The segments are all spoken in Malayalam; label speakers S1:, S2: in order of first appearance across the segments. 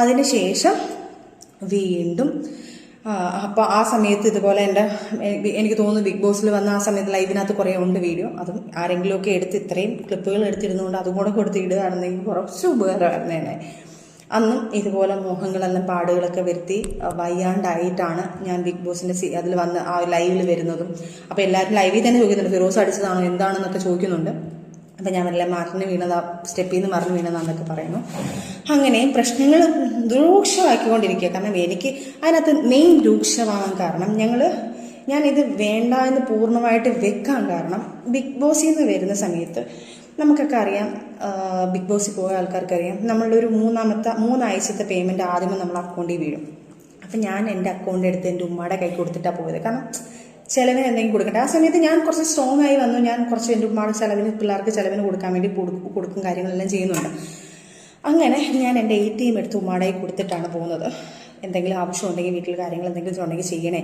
S1: അതിന് ശേഷം വീണ്ടും അപ്പോൾ ആ സമയത്ത് ഇതുപോലെ എനിക്ക് തോന്നുന്നു ബിഗ് ബോസിൽ വന്ന ആ സമയത്ത് ലൈവിനകത്ത് കുറേ ഉണ്ട് വീഡിയോ. അതും ആരെങ്കിലുമൊക്കെ എടുത്ത് ഇത്രയും ക്ലിപ്പുകൾ എടുത്തിരുന്നുകൊണ്ട് അതും കൂടെ കൊടുത്ത് ഇടുകയാണെന്നെങ്കിൽ കുറച്ച് ഉപകാരമായിരുന്നേനെ. അന്നും ഇതുപോലെ മോഹങ്ങളെല്ലാം പാടുകളൊക്കെ വരുത്തി വയ്യാണ്ടായിട്ടാണ് ഞാൻ ബിഗ് ബോസിൻ്റെ അതിൽ വന്ന് ആ ലൈവിൽ വരുന്നതും. അപ്പോൾ എല്ലാവരും ലൈവിൽ തന്നെ ചോദിക്കുന്നുണ്ട് ഫിറോസ് അടിച്ചതാണോ എന്താണെന്നൊക്കെ ചോദിക്കുന്നുണ്ട്. അപ്പം ഞാൻ വല്ല മറിഞ്ഞ് വീണതാ, സ്റ്റെപ്പിൽ നിന്ന് മറിഞ്ഞ് വീണതാന്നൊക്കെ പറയുന്നു. അങ്ങനെ പ്രശ്നങ്ങൾ രൂക്ഷമാക്കിക്കൊണ്ടിരിക്കുക. കാരണം എനിക്ക് അതിനകത്ത് മെയിൻ രൂക്ഷമാകാൻ കാരണം ഞാനിത് വേണ്ട എന്ന് പൂർണ്ണമായിട്ട് വെക്കാൻ കാരണം ബിഗ് ബോസിൽ നിന്ന് വരുന്ന സമയത്ത് നമുക്കൊക്കെ അറിയാം, ബിഗ് ബോസിൽ പോയ ആൾക്കാർക്കറിയാം, നമ്മളൊരു മൂന്നാഴ്ചത്തെ പേയ്മെൻറ്റ് ആദ്യമേ നമ്മൾ അക്കൗണ്ടിൽ വീഴും. അപ്പം ഞാൻ എൻ്റെ അക്കൗണ്ട് എടുത്ത് എൻ്റെ ഉമ്മയുടെ കൈ കൊടുത്തിട്ടാണ് പോയത്. കാരണം ചിലവിന് എന്തെങ്കിലും കൊടുക്കട്ടെ. ആ സമയത്ത് ഞാൻ കുറച്ച് സ്ട്രോങ് ആയി വന്നു. ഞാൻ കുറച്ച് എൻ്റെ ഉമ്മയുടെ ചിലവിന്, പിള്ളേർക്ക് ചിലവിന് കൊടുക്കാൻ വേണ്ടി കൊടുക്കും കാര്യങ്ങളെല്ലാം ചെയ്യുന്നുണ്ട്. അങ്ങനെ ഞാൻ എൻ്റെ ATM എടുത്ത് ഉമ്മയുടെ കൊടുത്തിട്ടാണ് പോകുന്നത്. എന്തെങ്കിലും ആവശ്യമുണ്ടെങ്കിൽ വീട്ടിൽ കാര്യങ്ങൾ എന്തെങ്കിലും ഉണ്ടെങ്കിൽ ചെയ്യണേ,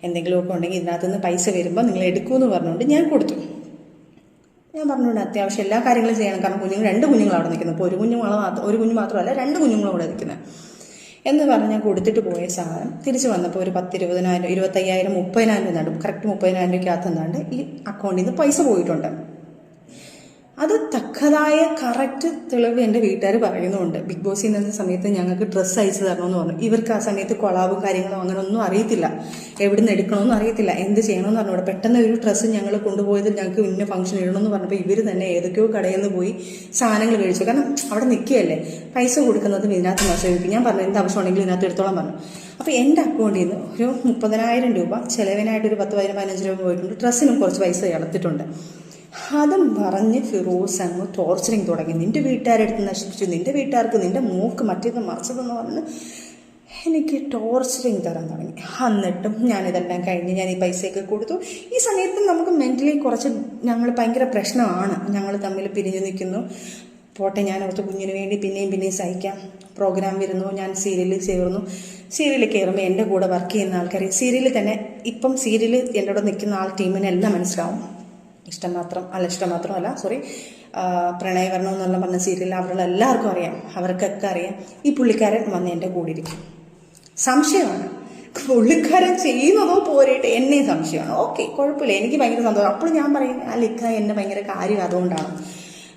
S1: എന്തെങ്കിലുമൊക്കെ ഉണ്ടെങ്കിൽ ഇതിനകത്തുനിന്ന് പൈസ വരുമ്പോൾ നിങ്ങൾ എടുക്കുമെന്ന് പറഞ്ഞുകൊണ്ട് ഞാൻ കൊടുത്തു. ഞാൻ പറഞ്ഞുകൊണ്ട് അത്യാവശ്യം എല്ലാ കാര്യങ്ങളും ചെയ്യണം. കാരണം രണ്ട് കുഞ്ഞുങ്ങൾ അവിടെ നിൽക്കുന്നത്. ഇപ്പോൾ ഒരു കുഞ്ഞ് മാത്രമല്ല 2 കുഞ്ഞുങ്ങളും അവിടെ നിൽക്കുന്നത് എന്ന് പറഞ്ഞ് ഞാൻ കൊടുത്തിട്ട് പോയ സാധനം തിരിച്ച് വന്നപ്പോൾ ഒരു 10,000, 20,000, 25,000, 30,000 എന്നാണ്ട് കറക്റ്റ് 30,000 രൂപയ്ക്കകത്ത് എന്നാണ്ട് ഈ അക്കൗണ്ടിൽ നിന്ന് പൈസ പോയിട്ടുണ്ട്. അത് തക്കതായ കറക്റ്റ് തെളിവ് എൻ്റെ വീട്ടുകാർ പറയുന്നുണ്ട്. ബിഗ് ബോസിൽ നിന്ന സമയത്ത് ഞങ്ങൾക്ക് ഡ്രസ്സ് അയച്ചു തരണമെന്ന് പറഞ്ഞു. ഇവർക്ക് ആ സമയത്ത് കൊളാബും കാര്യങ്ങളും അങ്ങനെ ഒന്നും അറിയത്തില്ല, എവിടെ നിന്ന് എടുക്കണമെന്നും അറിയത്തില്ല, എന്ത് ചെയ്യണമെന്ന് പറഞ്ഞൂടെ. പെട്ടെന്ന് ഒരു ഡ്രസ്സ് ഞങ്ങൾ കൊണ്ടുപോയത് ഞങ്ങൾക്ക് ഇന്ന ഫംഗ്ഷൻ ഇടണമെന്ന് പറഞ്ഞപ്പോൾ ഇവർ തന്നെ ഏതൊക്കെയോ കടയിൽ നിന്ന് പോയി സാധനങ്ങൾ മേടിച്ചു. കാരണം അവിടെ നിൽക്കുകയല്ലേ, പൈസ കൊടുക്കുന്നത് ഇതിനകത്ത് മത്സരിക്കും. ഞാൻ പറഞ്ഞു എന്ത് ആവശ്യമുണ്ടെങ്കിലും ഇതിനകത്ത് എടുത്തോളം പറഞ്ഞു. അപ്പോൾ എൻ്റെ അക്കൗണ്ടിൽ നിന്ന് ഒരു 30,000 രൂപ ചിലവിനായിട്ട് ഒരു 10,000, 15 രൂപ പോയിട്ടുണ്ട്. ഡ്രസ്സിനും കുറച്ച് പൈസ എടുത്തിട്ടുണ്ട്. അതും പറഞ്ഞ് ഫിറോസ് അങ്ങ് ടോർച്ചറിങ് തുടങ്ങി. നിൻ്റെ വീട്ടുകാരെടുത്ത് നശിപ്പിച്ചു, നിൻ്റെ വീട്ടുകാർക്ക്, നിൻ്റെ മൂക്ക് മറ്റേത് മറിച്ചതെന്ന് പറഞ്ഞ് എനിക്ക് ടോർച്ചറിങ് തരാൻ തുടങ്ങി. എന്നിട്ടും ഞാനിതെല്ലാം കഴിഞ്ഞ് ഞാൻ ഈ പൈസയൊക്കെ കൊടുത്തു. ഈ സമയത്ത് നമുക്ക് മെൻ്റലി കുറച്ച് ഞങ്ങൾ ഭയങ്കര പ്രശ്നമാണ്. ഞങ്ങൾ തമ്മിൽ പിരിഞ്ഞു നിൽക്കുന്നു. പോട്ടെ, ഞാൻ ഓർത്ത് കുഞ്ഞിന് വേണ്ടി പിന്നെയും സഹിക്കാം. പ്രോഗ്രാം വരുന്നു, ഞാൻ സീരിയലിൽ ചേർന്നു. സീരിയലിൽ കയറുമ്പോൾ എൻ്റെ കൂടെ വർക്ക് ചെയ്യുന്ന ആൾക്കാർ സീരിയലിൽ തന്നെ ഇപ്പം സീരിയലിൽ എൻ്റെ കൂടെ നിൽക്കുന്ന ടീമിനെല്ലാം മനസ്സിലാവും. ഇഷ്ടം മാത്രമല്ല പ്രണയവർണ്ണം എന്നുള്ള പറഞ്ഞ സീരിയൽ അവരുടെ എല്ലാവർക്കും അറിയാം, അവർക്കൊക്കെ അറിയാം. ഈ പുള്ളിക്കാരൻ വന്ന് എൻ്റെ കൂടെ ഇരിക്കും. സംശയമാണ് പുള്ളിക്കാരൻ ചെയ്യുന്നതോ പോരട്ടെ, എന്നെ സംശയമാണ്. ഓക്കെ, കുഴപ്പമില്ല, എനിക്ക് ഭയങ്കര സന്തോഷം. അപ്പോൾ ഞാൻ പറയും ലിക്ക എന്നെ ഭയങ്കര കാര്യം അതുകൊണ്ടാണ്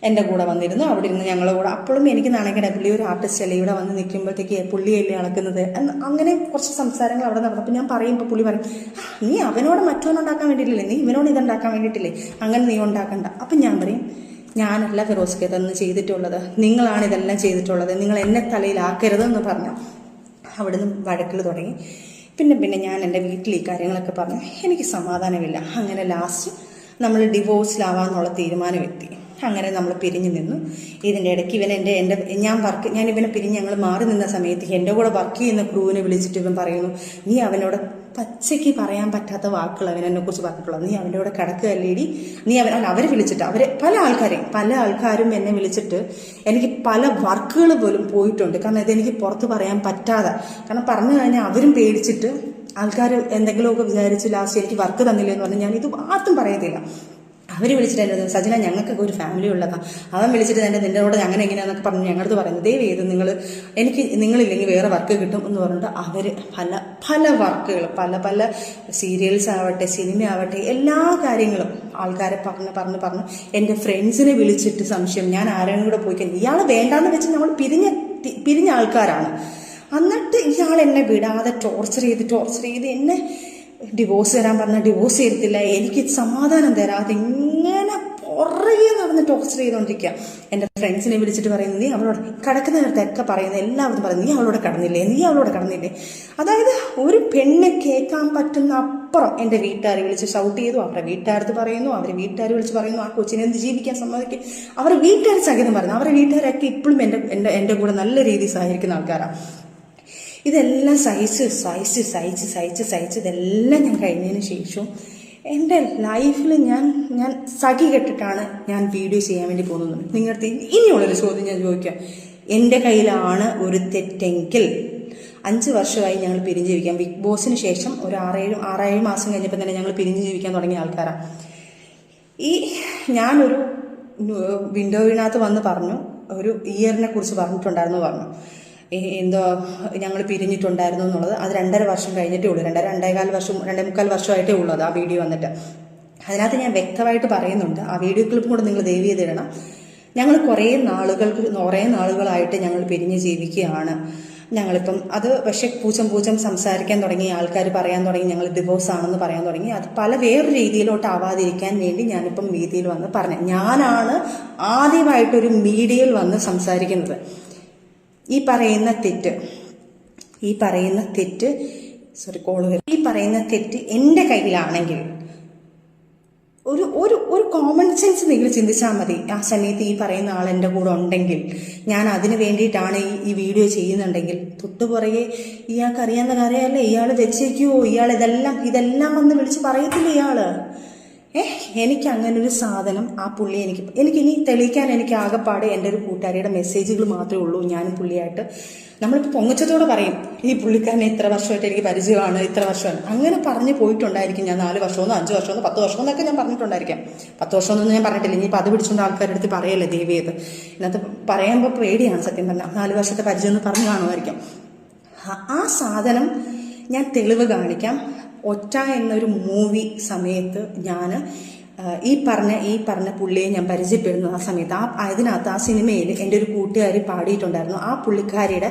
S1: എൻ്റെ കൂടെ വന്നിരുന്നു. അവിടെ ഇരുന്ന് ഞങ്ങളുടെ കൂടെ അപ്പോഴും എനിക്ക് നാണക്കേട, പുള്ളി ഒരു ആർട്ടിസ്റ്റ് അല്ലേ, ഇവിടെ വന്ന് നിൽക്കുമ്പോഴത്തേക്ക് പുള്ളിയല്ലേ അളക്കുന്നത്. അങ്ങനെ കുറച്ച് സംസാരങ്ങൾ അവിടെ നടന്നു. അപ്പോൾ ഞാൻ പറയുമ്പോൾ പുള്ളി പറയും, നീ അവനോട് മറ്റോനുണ്ടാക്കാൻ വേണ്ടിയിട്ടില്ലേ, നീ ഇവനോട് ഇതുണ്ടാക്കാൻ വേണ്ടിയിട്ടില്ലേ, അങ്ങനെ നീ ഉണ്ടാക്കണ്ട. അപ്പം ഞാൻ പറയും, ഞാനല്ല ഫിറോസ്ക്ക് ഇതൊന്നും ചെയ്തിട്ടുള്ളത്, നിങ്ങളാണ് ഇതെല്ലാം ചെയ്തിട്ടുള്ളത്, നിങ്ങൾ എന്നെ തലയിലാക്കരുതെന്ന് പറഞ്ഞു അവിടുന്ന് വഴക്കിൽ തുടങ്ങി. പിന്നെ ഞാൻ എൻ്റെ വീട്ടിൽ ഈ കാര്യങ്ങളൊക്കെ പറഞ്ഞു. എനിക്ക് സമാധാനമില്ല. അങ്ങനെ ലാസ്റ്റ് നമ്മൾ ഡിവോഴ്സിലാവാന്നുള്ള തീരുമാനമെത്തി. അങ്ങനെ നമ്മൾ പിരിഞ്ഞു നിന്നു. ഇതിൻ്റെ ഇടയ്ക്ക് ഞാൻ ഇവനെ പിരിഞ്ഞ് ഞങ്ങൾ മാറി നിന്ന സമയത്ത് എൻ്റെ കൂടെ വർക്ക് ചെയ്യുന്ന ക്രൂവിനെ വിളിച്ചിട്ട് ഇവൻ പറയുന്നു, നീ അവനോട് പച്ചയ്ക്ക് പറയാൻ പറ്റാത്ത വാക്കുകൾ അവനെക്കുറിച്ച് പറഞ്ഞിട്ടുള്ളത്, നീ അവൻ്റെ കൂടെ കിടക്കുകയല്ലേടി, നീ അവരെ വിളിച്ചിട്ട് പല ആൾക്കാരും എന്നെ വിളിച്ചിട്ട് എനിക്ക് പല വർക്കുകൾ പോലും പോയിട്ടുണ്ട്. കാരണം ഇതെനിക്ക് പുറത്ത് പറയാൻ പറ്റാതെ, കാരണം പറഞ്ഞു കഴിഞ്ഞാൽ അവരും പേടിച്ചിട്ട് ആൾക്കാർ എന്തെങ്കിലുമൊക്കെ വിചാരിച്ച് ലാസ്റ്റ് എനിക്ക് വർക്ക് തന്നില്ല എന്ന് പറഞ്ഞാൽ ഞാൻ ഇത് ആർക്കും പറയത്തില്ല. അവർ വിളിച്ചിട്ട് എൻ്റെ സജന ഞങ്ങൾക്കൊക്കെ ഒരു ഫാമിലി ഉള്ളതാണ്, അവൻ വിളിച്ചിട്ട് നിൻ്റെ കൂടെ അങ്ങനെ എങ്ങനെയാണെന്നൊക്കെ പറഞ്ഞ് ഞങ്ങളത് പറയുന്നത്, ദയവ് ചെയ്ത് നിങ്ങളില്ലെങ്കിൽ വേറെ വർക്ക് കിട്ടും എന്ന് പറഞ്ഞിട്ട് അവർ പല വർക്കുകൾ പല സീരിയൽസ് ആവട്ടെ, സിനിമ ആവട്ടെ, എല്ലാ കാര്യങ്ങളും ആൾക്കാരെ പറഞ്ഞ് എൻ്റെ ഫ്രണ്ട്സിനെ വിളിച്ചിട്ട് സംശയം, ഞാൻ ആരെയും കൂടെ പോയി കഴിഞ്ഞാൽ ഇയാൾ വേണ്ടാന്ന് വെച്ച് നമ്മൾ പിരിഞ്ഞ ആൾക്കാരാണ്. എന്നിട്ട് ഇയാൾ എന്നെ വിടാതെ ടോർച്ചർ ചെയ്ത് എന്നെ ഡിവോഴ്സ് തരാൻ പറഞ്ഞാൽ ഡിവോഴ്സ് ചെയ്തിട്ടില്ല, എനിക്ക് സമാധാനം തരാതെ ഇങ്ങനെ പുറകെ നടന്ന് ടോർച്ചർ ചെയ്തുകൊണ്ടിരിക്കുക. എൻ്റെ ഫ്രണ്ട്സിനെ വിളിച്ചിട്ട് പറയുന്നത്, നീ അവളോട് കിടക്കുന്ന നേരത്തൊക്കെ പറയുന്നത് എല്ലാവരും പറയുന്നത്, നീ അവളോട് കടന്നില്ലേ. അതായത് ഒരു പെണ്ണ് കേൾക്കാൻ പറ്റുന്ന അപ്പുറം എൻ്റെ വീട്ടുകാർ വിളിച്ച് ഷൗട്ട് ചെയ്തു, അവരുടെ വീട്ടുകാരത്ത് പറയുന്നു, അവരെ വീട്ടുകാർ വിളിച്ച് പറയുന്നു, ആ കൊച്ചിനെ എന്ത് ജീവിക്കാൻ സമ്മതിക്കും, അവരുടെ വീട്ടുകാർ സഹിതം പറയുന്നു. അവരുടെ വീട്ടുകാരൊക്കെ ഇപ്പോഴും എൻ്റെ കൂടെ നല്ല രീതിയിൽ സഹകരിക്കുന്ന ആൾക്കാരാണ്. ഇതെല്ലാം സഹിച്ച് ഇതെല്ലാം ഞാൻ കഴിഞ്ഞതിന് ശേഷം എൻ്റെ ലൈഫിൽ ഞാൻ സഖി കെട്ടിട്ടാണ് ഞാൻ വീഡിയോ ചെയ്യാൻ വേണ്ടി പോകുന്നത്. നിങ്ങളുടെ ഇനിയുള്ളൊരു ചോദ്യം ഞാൻ ചോദിക്കാം, എൻ്റെ കയ്യിലാണ് ഒരു തെറ്റെങ്കിൽ 5 വർഷമായി ഞങ്ങൾ പിരിഞ്ഞ് ജീവിക്കാം. ബിഗ് ബോസിന് ശേഷം ഒരു 6-7 മാസം കഴിഞ്ഞപ്പോൾ തന്നെ ഞങ്ങൾ പിരിഞ്ഞ് ജീവിക്കാൻ തുടങ്ങിയ ആൾക്കാരാണ്. ഞാനൊരു വിൻഡോവിനകത്ത് വന്ന് പറഞ്ഞു, ഒരു ഇയറിനെ കുറിച്ച് പറഞ്ഞു. എന്തോ ഞങ്ങൾ പിരിഞ്ഞിട്ടുണ്ടായിരുന്നു എന്നുള്ളത്. അത് 2.5 വർഷം കഴിഞ്ഞിട്ടേ ഉള്ളൂ, 2.5 വർഷമായിട്ടേ ഉള്ളൂ അത് ആ വീഡിയോ വന്നിട്ട്. അതിനകത്ത് ഞാൻ വ്യക്തമായിട്ട് പറയുന്നുണ്ട്, ആ വീഡിയോ ക്ലിപ്പും കൂടെ നിങ്ങൾ ദയവ് ചെയ്തിടണം. ഞങ്ങൾ കുറേ നാളുകളായിട്ട് ഞങ്ങൾ പിരിഞ്ഞ് ജീവിക്കുകയാണ്. ഞങ്ങളിപ്പം അത് പക്ഷേ പൂച്ചം സംസാരിക്കാൻ തുടങ്ങി, ആൾക്കാർ പറയാൻ തുടങ്ങി ഞങ്ങൾ ഡിവോഴ്സ് ആണെന്ന് പറയാൻ തുടങ്ങി. അത് പല വേറൊരു രീതിയിലോട്ട് ആവാതിരിക്കാൻ വേണ്ടി ഞാനിപ്പം മീഡിയയിൽ വന്ന് പറഞ്ഞു. ഞാനാണ് ആദ്യമായിട്ടൊരു മീഡിയയിൽ വന്ന് സംസാരിക്കുന്നത്. ഈ പറയുന്ന തെറ്റ് എൻ്റെ കയ്യിലാണെങ്കിൽ ഒരു കോമൺ സെൻസ് നിങ്ങൾ ചിന്തിച്ചാൽ മതി. ആ സമയത്ത് ഈ പറയുന്ന ആൾ എൻ്റെ കൂടെ ഉണ്ടെങ്കിൽ, ഞാൻ അതിന് വേണ്ടിയിട്ടാണ് ഈ വീഡിയോ ചെയ്യുന്നുണ്ടെങ്കിൽ, തൊട്ടുപുറകെ ഇയാൾക്ക് അറിയാവുന്ന കാര്യമല്ലേ, ഇയാൾ വെച്ചേക്കുവോ, ഇയാൾ ഇതെല്ലാം വന്ന് വിളിച്ച് പറയത്തില്ല ഇയാള്. എനിക്ക് അങ്ങനൊരു സാധനം ആ പുള്ളി എനിക്കിനി തെളിയിക്കാൻ എനിക്ക് ആകെപ്പാട് എൻ്റെ ഒരു കൂട്ടുകാരിയുടെ മെസ്സേജുകൾ മാത്രമേ ഉള്ളൂ. ഞാനും പുള്ളിയായിട്ട് നമ്മളിപ്പോൾ പൊങ്ങച്ചത്തോടെ പറയും, ഈ പുള്ളിക്കാരനെ ഇത്ര വർഷമായിട്ട് എനിക്ക് പരിചയമാണ്, ഇത്ര വർഷമാണ്, അങ്ങനെ പറഞ്ഞു പോയിട്ടുണ്ടായിരിക്കും. ഞാൻ 4 വർഷമെന്നോ 5 വർഷമെന്നോ 10 വർഷമെന്നൊക്കെ ഞാൻ പറഞ്ഞിട്ടുണ്ടായിരിക്കാം. 10 വർഷമൊന്നും ഞാൻ പറഞ്ഞിട്ടില്ല. ഇനിയിപ്പോൾ അത് പിടിച്ചുകൊണ്ട് ആൾക്കാരുടെ അടുത്ത് പറയല്ലേ ദേവിയത്. ഇതിനകത്ത് പറയുമ്പോൾ പേടിയാണ് സത്യം പറഞ്ഞാൽ. 4 വർഷത്തെ പരിചയം എന്ന് പറഞ്ഞു കാണുമായിരിക്കും. ആ സാധനം ഞാൻ തെളിവ് കാണിക്കാം. ഒറ്റ എന്നൊരു മൂവി സമയത്ത് ഞാൻ ഈ പറഞ്ഞ പുള്ളിയെ ഞാൻ പരിചയപ്പെടുന്നു. ആ സമയത്ത് അതിനകത്ത് ആ സിനിമയിൽ എൻ്റെ ഒരു കൂട്ടുകാരി പാടിയിട്ടുണ്ടായിരുന്നു. ആ പുള്ളിക്കാരിയുടെ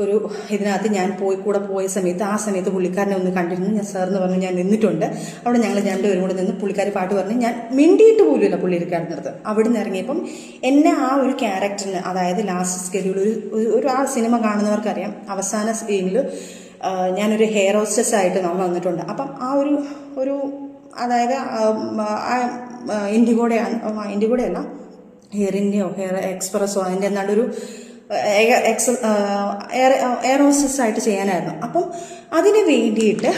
S1: ഒരു ഇതിനകത്ത് ഞാൻ കൂടെ പോയ സമയത്ത് ആ സമയത്ത് പുള്ളിക്കാരനെ ഒന്ന് കണ്ടിരുന്നു. ഞാൻ സാറെന്ന് പറഞ്ഞു ഞാൻ നിന്നിട്ടുണ്ട്. അവിടെ ഞങ്ങൾ 2 പേരും കൂടെ നിന്ന് പുള്ളിക്കാരി പാട്ട് പറഞ്ഞ് ഞാൻ മിണ്ടിയിട്ട് പോലുമില്ല പുള്ളിക്കാരനടുത്ത്. അവിടെ നിന്ന് ഇറങ്ങിയപ്പം എന്നെ ആ ഒരു ക്യാരക്ടറിന്, അതായത് ലാസ്റ്റ് സ്കെഡ്യൂൾ ഒരു ആ സിനിമ കാണുന്നവർക്കറിയാം, അവസാന സീനിൽ ഞാനൊരു ഹെയർ ഹോസ്റ്റസ് ആയിട്ട് നമ്മൾ വന്നിട്ടുണ്ട്. അപ്പം ആ ഒരു അതായത് ഇൻഡിഗോടെ അല്ല, ഹെയർ ഇന്ത്യയോ ഹെയർ എക്സ്പ്രസ്സോ അതിൻ്റെ എന്നാണ്ടൊരു എയർ ഹോസ്റ്റസ് ആയിട്ട് ചെയ്യാനായിരുന്നു. അപ്പം അതിന് വേണ്ടിയിട്ട്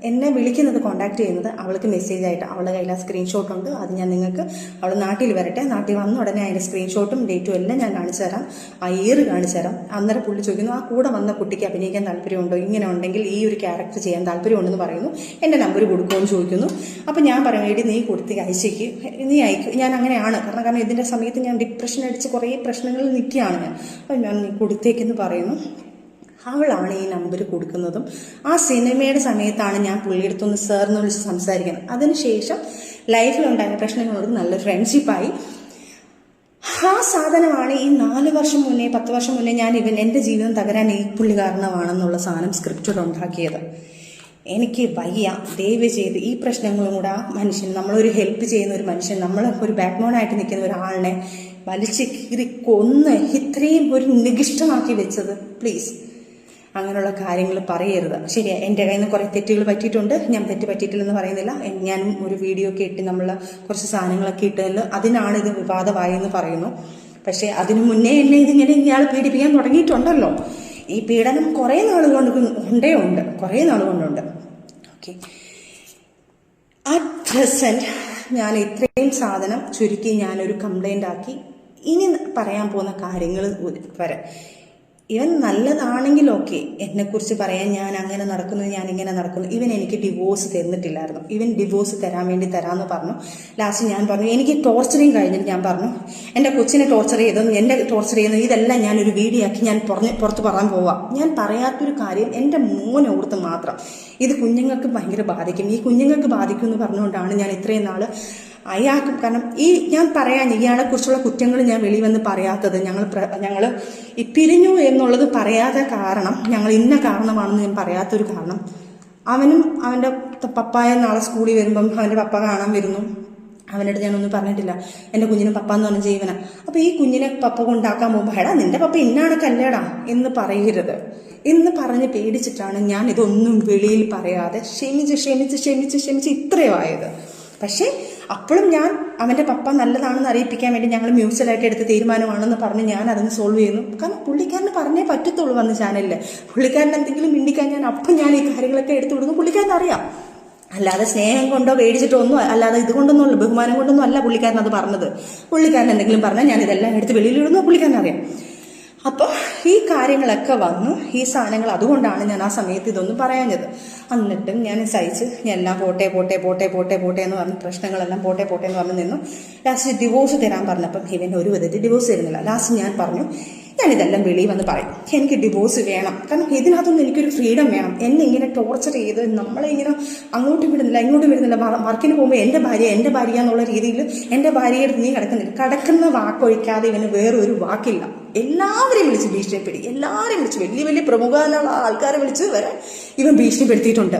S1: എന്നെ വിളിക്കുന്നത് കോണ്ടാക്ട് ചെയ്യുന്നത് അവൾക്ക് മെസ്സേജായിട്ട്, അവളുടെ കയ്യിൽ ആ സ്ക്രീൻഷോട്ട് ഉണ്ട്. അത് ഞാൻ നിങ്ങൾക്ക്, അവൾ നാട്ടിൽ വരട്ടെ, നാട്ടിൽ വന്ന ഉടനെ അതിൻ്റെ സ്ക്രീൻഷോട്ടും ഡേറ്റും എല്ലാം ഞാൻ കാണിച്ചു തരാം, ആ ഇയർ കാണിച്ചു തരാം. അന്നേരം പുള്ളി ചോദിക്കുന്നു, ആ കൂടെ വന്ന കുട്ടിക്ക് അഭിനയിക്കാൻ താല്പര്യമുണ്ടോ, ഇങ്ങനെ ഉണ്ടെങ്കിൽ ഈ ഒരു ക്യാരക്ടർ ചെയ്യാൻ താല്പര്യമുണ്ടെന്ന് പറയുന്നു. എൻ്റെ നമ്പർ കൊടുക്കുമെന്ന് ചോദിക്കുന്നു. അപ്പം ഞാൻ പറയും, എടി നീ കൊടുത്ത് അയച്ചേക്ക്, നീ അയക്കും. ഞാൻ അങ്ങനെയാണ്, കാരണം ഇതിൻ്റെ സമയത്ത് ഞാൻ ഡിപ്രഷൻ അടിച്ച് കുറേ പ്രശ്നങ്ങളിൽ നിൽക്കുകയാണ് ഞാൻ. അപ്പം ഞാൻ നീ കൊടുത്തേക്കെന്ന് പറയുന്നു. അവളാണ് ഈ നമ്പർ കൊടുക്കുന്നതും. ആ സിനിമയുടെ സമയത്താണ് ഞാൻ പുള്ളിയെടുത്തൊന്ന് സാറിന് വിളിച്ച് സംസാരിക്കുന്നത്. അതിനുശേഷം ലൈഫിലുണ്ടായ പ്രശ്നങ്ങളോട് നല്ല ഫ്രണ്ട്ഷിപ്പായി. ആ സാധനമാണ് ഈ 4 വർഷം മുന്നേ 10 വർഷം മുന്നേ ഞാൻ എൻ്റെ ജീവിതം തകരാൻ ഈ പുള്ളി കാരണമാണെന്നുള്ള സാധനം സ്ക്രിപ്റ്റിൽ ഉണ്ടാക്കിയത്. എനിക്ക് വയ്യ, ദയവ് ചെയ്ത് ഈ പ്രശ്നങ്ങളും കൂടെ ആ മനുഷ്യൻ, നമ്മളൊരു ഹെൽപ്പ് ചെയ്യുന്ന ഒരു മനുഷ്യൻ, നമ്മൾ ഒരു ബാക്ക് ബോണായിട്ട് നിൽക്കുന്ന ഒരാളിനെ വലിച്ച് കീറി കൊന്ന് ഇത്രയും ഒരു നികിഷ്ടമാക്കി വെച്ചത്, പ്ലീസ് അങ്ങനെയുള്ള കാര്യങ്ങൾ പറയരുത്. ശരിയാ, എൻ്റെ കയ്യിൽ നിന്ന് കുറേ തെറ്റുകൾ പറ്റിയിട്ടുണ്ട്. ഞാൻ തെറ്റ് പറ്റിയിട്ടില്ലെന്ന് പറയുന്നില്ല. ഞാനും ഒരു വീഡിയോ ഒക്കെ ഇട്ട് നമ്മൾ കുറച്ച് സാധനങ്ങളൊക്കെ ഇട്ടതിൽ അതിനാണ് ഇത് വിവാദമായെന്ന് പറയുന്നു. പക്ഷേ അതിനു മുന്നേ എന്നെ ഇതിങ്ങനെ ഇയാൾ പീഡിപ്പിക്കാൻ തുടങ്ങിയിട്ടുണ്ടല്ലോ. ഈ പീഡനം കുറേ നാൾ കൊണ്ടുണ്ട്. ഓക്കെ, അറ്റ് പ്രസൻറ്റ് ഞാൻ ഇത്രയും സാധനം ചുരുക്കി ഞാനൊരു കംപ്ലൈൻ്റ് ആക്കി. ഇനി പറയാൻ പോകുന്ന കാര്യങ്ങൾ വരെ ഇവൻ നല്ലതാണെങ്കിൽ ഓക്കെ, എന്നെക്കുറിച്ച് പറയാൻ ഞാൻ അങ്ങനെ നടക്കുന്നു, ഞാൻ ഇങ്ങനെ നടക്കുന്നു. ഇവൻ എനിക്ക് ഡിവോഴ്സ് തന്നിട്ടില്ലായിരുന്നു. ഇവൻ ഡിവോഴ്സ് തരാമെന്ന് പറഞ്ഞു. ലാസ്റ്റ് ഞാൻ പറഞ്ഞു, എനിക്ക് ടോർച്ചറിങ് കഴിഞ്ഞിട്ട് ഞാൻ പറഞ്ഞു, എൻ്റെ കൊച്ചിനെ ടോർച്ചർ ചെയ്തതും എന്നെ ടോർച്ചർ ചെയ്യുന്നത് ഇതെല്ലാം ഞാനൊരു വീഡിയോ ആക്കി ഞാൻ പുറത്ത് പറയാൻ പോവാം. ഞാൻ പറയാത്തൊരു കാര്യം എൻ്റെ മോനെ ഓർത്ത് മാത്രം. ഇത് കുഞ്ഞുങ്ങൾക്ക് ഭയങ്കര ബാധിക്കും, ഈ കുഞ്ഞുങ്ങൾക്ക് ബാധിക്കും എന്ന് പറഞ്ഞുകൊണ്ടാണ് ഞാൻ ഇത്രയും നാൾ അയാൾക്ക്, കാരണം ഞാൻ പറയാൻ ഇയാളെക്കുറിച്ചുള്ള കുറ്റങ്ങൾ ഞാൻ വെളി വന്ന് പറയാത്തത്, ഞങ്ങൾ ഈ പിരിഞ്ഞു എന്നുള്ളത് പറയാത്ത കാരണം, ഞങ്ങൾ ഇന്ന കാരണമാണെന്ന് ഞാൻ പറയാത്തൊരു കാരണം, അവനും അവൻ്റെ പപ്പായ നാളെ സ്കൂളിൽ വരുമ്പം അവൻ്റെ പപ്പ കാണാൻ വരുന്നു. അവനടുത്ത് ഞാനൊന്നും പറഞ്ഞിട്ടില്ല, എൻ്റെ കുഞ്ഞിന് പപ്പ എന്ന് പറഞ്ഞ ജീവന. അപ്പോൾ ഈ കുഞ്ഞിനെ പപ്പ കൊണ്ടാക്കാൻ പോകുമ്പോൾ എടാ നിൻ്റെ പപ്പ ഇന്നാണക്കല്ലേടാ എന്ന് പറയരുത് എന്ന് പറഞ്ഞ് പേടിച്ചിട്ടാണ് ഞാൻ ഇതൊന്നും വെളിയിൽ പറയാതെ ക്ഷമിച്ച് ഇത്രയും ആയത്. പക്ഷേ അപ്പോഴും ഞാൻ അവൻ്റെ പപ്പ നല്ലതാണെന്ന് അറിയിപ്പിക്കാൻ വേണ്ടി ഞങ്ങൾ മ്യൂച്വലായിട്ട് എടുത്ത തീരുമാനമാണെന്ന് പറഞ്ഞ് ഞാൻ അതിന് സോൾവ് ചെയ്യുന്നു. കാരണം പുള്ളിക്കാരന് പറഞ്ഞേ പറ്റത്തുള്ളൂ വന്ന് ചാനലിൽ. പുള്ളിക്കാരൻ എന്തെങ്കിലും മിണ്ടിക്കാൻ ഞാൻ ഈ കാര്യങ്ങളൊക്കെ എടുത്തു കൊടുക്കുന്നു. പുള്ളിക്കാരൻ അറിയാം, അല്ലാതെ സ്നേഹം കൊണ്ടോ പേടിച്ചിട്ടോ ഒന്നും, അല്ലാതെ ഇതുകൊണ്ടൊന്നും ബഹുമാനം കൊണ്ടൊന്നും അല്ല പുള്ളിക്കാരൻ അത് പറഞ്ഞത്. പുള്ളിക്കാരൻ എന്തെങ്കിലും പറഞ്ഞാൽ ഞാൻ ഇതെല്ലാം എടുത്ത് വെളിയിലിടുന്നു, പുള്ളിക്കാരൻ അറിയാം. അപ്പോൾ ഈ കാര്യങ്ങളൊക്കെ വന്നു, ഈ സാധനങ്ങൾ, അതുകൊണ്ടാണ് ഞാൻ ആ സമയത്ത് ഇതൊന്നും പറയാഞ്ഞത്. എന്നിട്ടും ഞാൻ സഹിച്ച് ഞാൻ എല്ലാം പോട്ടെ എന്ന് പറഞ്ഞ് പ്രശ്നങ്ങളെല്ലാം പോട്ടെ എന്ന് പറഞ്ഞ് നിന്നു. ലാസ്റ്റ് ഡിവോഴ്സ് തരാൻ പറഞ്ഞപ്പം ഇവൻ ഒരു വിധത്തിൽ ഡിവോഴ്സ് തരുന്നില്ല. ലാസ്റ്റ് ഞാൻ പറഞ്ഞു, ഞാനിതെല്ലാം വെളിയിൽ വന്ന് പറയും, എനിക്ക് ഡിവോഴ്സ് വേണം. കാരണം ഇതിനകത്തൊന്നും എനിക്കൊരു ഫ്രീഡം വേണം. എന്നെ ഇങ്ങനെ ടോർച്ചർ ചെയ്ത് നമ്മളെ ഇങ്ങനെ അങ്ങോട്ടും വിടുന്നില്ല ഇങ്ങോട്ടും വിടുന്നില്ല. വർക്കിന് പോകുമ്പോൾ എൻ്റെ ഭാര്യ എന്നുള്ള രീതിയിൽ എൻ്റെ ഭാര്യയുടെ നീ കിടക്കുന്നില്ല. കിടക്കുന്ന വാക്കൊഴിക്കാതെ ഇവന് വേറൊരു വാക്കില്ല. എല്ലാവരെയും വിളിച്ച് ഭീഷണിപ്പെടുത്തി, എല്ലാവരെയും വിളിച്ച് വലിയ വലിയ പ്രമുഖമായ ആൾക്കാരെ വിളിച്ച് വരെ ഇവൻ ഭീഷണിപ്പെടുത്തിയിട്ടുണ്ട്.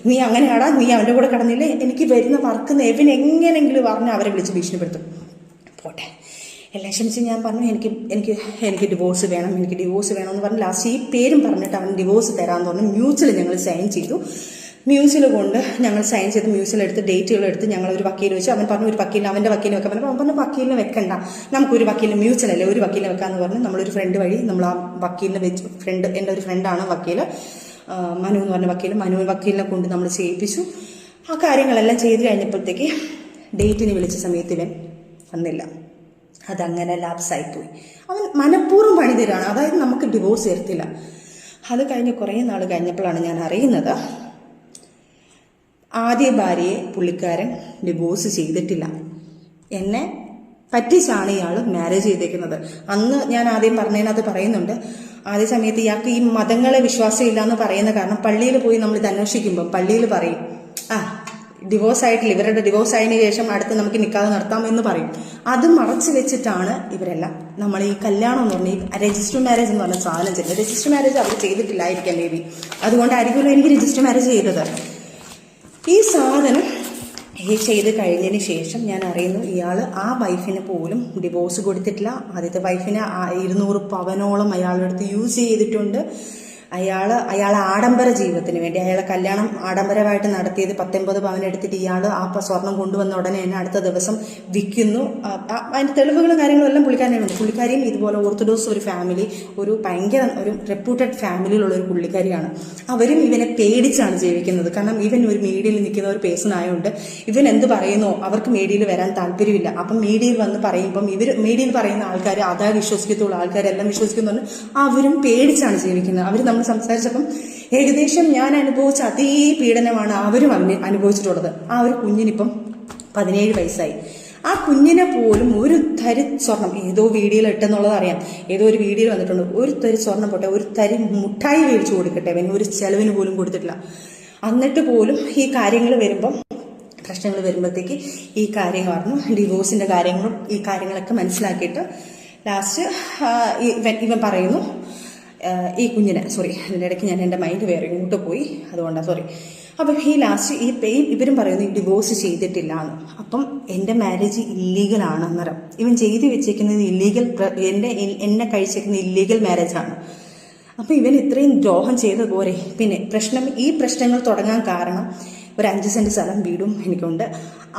S1: നീ അങ്ങനെയാടാ, നീ അവൻ്റെ കൂടെ കിടന്നില്ലേ, എനിക്ക് വരുന്ന വർക്ക് ഇവൻ എങ്ങനെയെങ്കിലും പറഞ്ഞ് അവരെ വിളിച്ച് ഭീഷണിപ്പെടുത്തും. പോട്ടെ, എല്ലാം ക്ഷമിച്ച് ഞാൻ പറഞ്ഞു എനിക്ക് ഡിവോഴ്സ് വേണം എന്ന് പറഞ്ഞ് ലാസ്റ്റ് ഈ പേരും പറഞ്ഞിട്ട് അവൻ ഡിവോഴ്സ് തരാമെന്ന് പറഞ്ഞു. മ്യൂച്വൽ ഞങ്ങൾ സൈൻ ചെയ്തു. മ്യൂച്വൽ കൊണ്ട് ഞങ്ങൾ സൈൻ ചെയ്ത് മ്യൂച്വൽ എടുത്ത് ഡേറ്റുകളെടുത്ത് ഞങ്ങൾ ഒരു വക്കീൽ വെച്ച്. അവൻ പറഞ്ഞു ഒരു വക്കീലിന്, അവൻ്റെ വക്കീലിനെ വെക്കാൻ പറഞ്ഞു. അവൻ പറഞ്ഞു വക്കീലിനെ വെക്കണ്ട, നമുക്കൊരു വക്കീലിന് മ്യൂച്വൽ അല്ലേ ഒരു വക്കീലിനെ വെക്കാമെന്ന് പറഞ്ഞ് നമ്മളൊരു ഫ്രണ്ട് വഴി നമ്മൾ ആ വക്കീലിനെ വെച്ച്, എൻ്റെ ഒരു ഫ്രണ്ടാണ് വക്കീൽ, മനു എന്ന് പറഞ്ഞ വക്കീലിനെ കൊണ്ട് നമ്മൾ ചെയ്യിപ്പിച്ചു. ആ കാര്യങ്ങളെല്ലാം ചെയ്ത് കഴിഞ്ഞപ്പോഴത്തേക്ക് ഡേറ്റിന് വിളിച്ച സമയത്ത് ഇവൻ വന്നില്ല. അതങ്ങനെ ലാപ്സായിപ്പോയി. അവൻ മനഃപൂർവ്വം പണി തരാണ്, അതായത് നമുക്ക് ഡിവോഴ്സ് തരത്തില്ല. അത് കഴിഞ്ഞ് കുറേ നാൾ കഴിഞ്ഞപ്പോഴാണ് ഞാൻ അറിയുന്നത് ആദ്യ ഭാര്യയെ പുള്ളിക്കാരൻ ഡിവോഴ്സ് ചെയ്തിട്ടില്ല. എന്നെ പറ്റിച്ചാണ് ഇയാൾ മാരേജ് ചെയ്തേക്കുന്നത്. അന്ന് ഞാൻ ആദ്യം പറഞ്ഞതിനകത്ത് പറയുന്നുണ്ട്, ആദ്യ സമയത്ത് ഇയാൾക്ക് ഈ മതങ്ങളെ വിശ്വാസമില്ല എന്ന് പറയുന്ന കാരണം പള്ളിയിൽ പോയി നമ്മൾ ഇത് അന്വേഷിക്കുമ്പോൾ പള്ളിയിൽ പറയും ഡിവോഴ്സ് ആയിട്ടില്ല, ഇവരുടെ ഡിവോഴ്സ് ആയതിനു ശേഷം അടുത്ത് നമുക്ക് നിക്കാഹ് നടത്താമെന്ന് പറയും. അത് മറച്ചു വെച്ചിട്ടാണ് ഇവരെല്ലാം നമ്മൾ ഈ കല്യാണം എന്ന് പറഞ്ഞാൽ ഈ രജിസ്റ്റർ മാരേജ് എന്ന് പറഞ്ഞ സാധനം ചെയ്തത്. രജിസ്റ്റർ മാരേജ് അവർ ചെയ്തിട്ടില്ലായിരിക്കാം മേ ബി, അതുകൊണ്ടായിരിക്കുമല്ലോ എനിക്ക് രജിസ്റ്റർ മാരേജ് ചെയ്തത്. ഈ സാധനം ചെയ്ത് കഴിഞ്ഞതിന് ശേഷം ഞാൻ അറിയുന്നു ഇയാൾ ആ വൈഫിന് പോലും ഡിവോഴ്സ് കൊടുത്തിട്ടില്ല. ആദ്യത്തെ വൈഫിനെ 200 പവനോളം അയാളുടെ അടുത്ത് യൂസ് ചെയ്തിട്ടുണ്ട്. അയാൾ ആഡംബര ജീവിതത്തിന് വേണ്ടി അയാളെ കല്യാണം ആഡംബരമായിട്ട് നടത്തിയത് 19 പവൻ എടുത്തിട്ട് ഇയാൾ ആ സ്വർണം കൊണ്ടുവന്ന ഉടനെ തന്നെ അടുത്ത ദിവസം വിൽക്കുന്നു. അതിൻ്റെ തെളിവുകളും കാര്യങ്ങളും എല്ലാം പുള്ളിക്കാരനുണ്ട്. പുള്ളിക്കാരിയും ഇതുപോലെ ഓർത്തഡോക്സ് ഒരു ഫാമിലി, ഒരു ഭയങ്കര ഒരു റെപ്യൂട്ടഡ് ഫാമിലിയിലുള്ള ഒരു പുള്ളിക്കാരിയാണ്. അവരും ഇവനെ പേടിച്ചാണ് ജീവിക്കുന്നത്. കാരണം ഇവൻ ഒരു മീഡിയയിൽ നിൽക്കുന്ന ഒരു പേഴ്സൺ ആയതുകൊണ്ട് ഇവൻ എന്ത് പറയുന്നോ അവർക്ക് മീഡിയയിൽ വരാൻ താല്പര്യമില്ല. അപ്പം മീഡിയയിൽ വന്ന് പറയുമ്പം മീഡിയയിൽ പറയുന്ന ആൾക്കാർ അതാ വിശ്വസിക്കത്തുള്ളൂ, ആൾക്കാരെല്ലാം വിശ്വസിക്കുന്നുണ്ട്. അവരും പേടിച്ചാണ് ജീവിക്കുന്നത്. അവർ സംസാരിച്ചപ്പം ഏകദേശം ഞാൻ അനുഭവിച്ച അതേ പീഡനമാണ് അവരും അനുഭവിച്ചിട്ടുള്ളത്. ആ ഒരു കുഞ്ഞിനിപ്പം 17 വയസ്സായി. ആ കുഞ്ഞിനെ പോലും ഒരു തരി സ്വർണം, ഏതോ വീഡിയോയിൽ ഇട്ടെന്നുള്ളത് അറിയാം, ഏതോ ഒരു വീഡിയോയിൽ വന്നിട്ടുണ്ട്, ഒരു തരി സ്വർണം പോട്ടെ, ഒരു തരി മുട്ടായി മേടിച്ചു കൊടുക്കട്ടെ, അവൻ ഒരു ചെലവിന് പോലും കൊടുത്തിട്ടില്ല. എന്നിട്ട് പോലും ഈ കാര്യങ്ങൾ വരുമ്പം, പ്രശ്നങ്ങൾ വരുമ്പോഴത്തേക്ക് ഈ കാര്യങ്ങൾ പറഞ്ഞു, ഡിവോഴ്സിൻ്റെ കാര്യങ്ങളും ഈ കാര്യങ്ങളൊക്കെ മനസ്സിലാക്കിയിട്ട് ലാസ്റ്റ് ഇവൻ പറയുന്നു ഈ കുഞ്ഞിനെ, സോറി അതിൻ്റെ ഇടയ്ക്ക് ഞാൻ എൻ്റെ മൈൻഡ് വേറെ ഇങ്ങോട്ട് പോയി, അതുകൊണ്ടാണ് സോറി. അപ്പം ഈ ലാസ്റ്റ് ഇവരും പറയുന്നു ഈ ഡിവോഴ്സ് ചെയ്തിട്ടില്ല എന്ന്. അപ്പം എൻ്റെ മാരേജ് ഇല്ലീഗലാണ്. അന്നേരം ഇവൻ ചെയ്ത് വെച്ചേക്കുന്നത് ഇല്ലീഗൽ, എന്നെ കഴിച്ചേക്കുന്ന ഇല്ലീഗൽ മാരേജാണ്. അപ്പം ഇവൻ ഇത്രയും ദ്രോഹം ചെയ്ത പോരെ. പിന്നെ ഈ പ്രശ്നങ്ങൾ തുടങ്ങാൻ കാരണം ഒരു 5 സെൻറ്റ് സ്ഥലം വീടും എനിക്കുണ്ട്.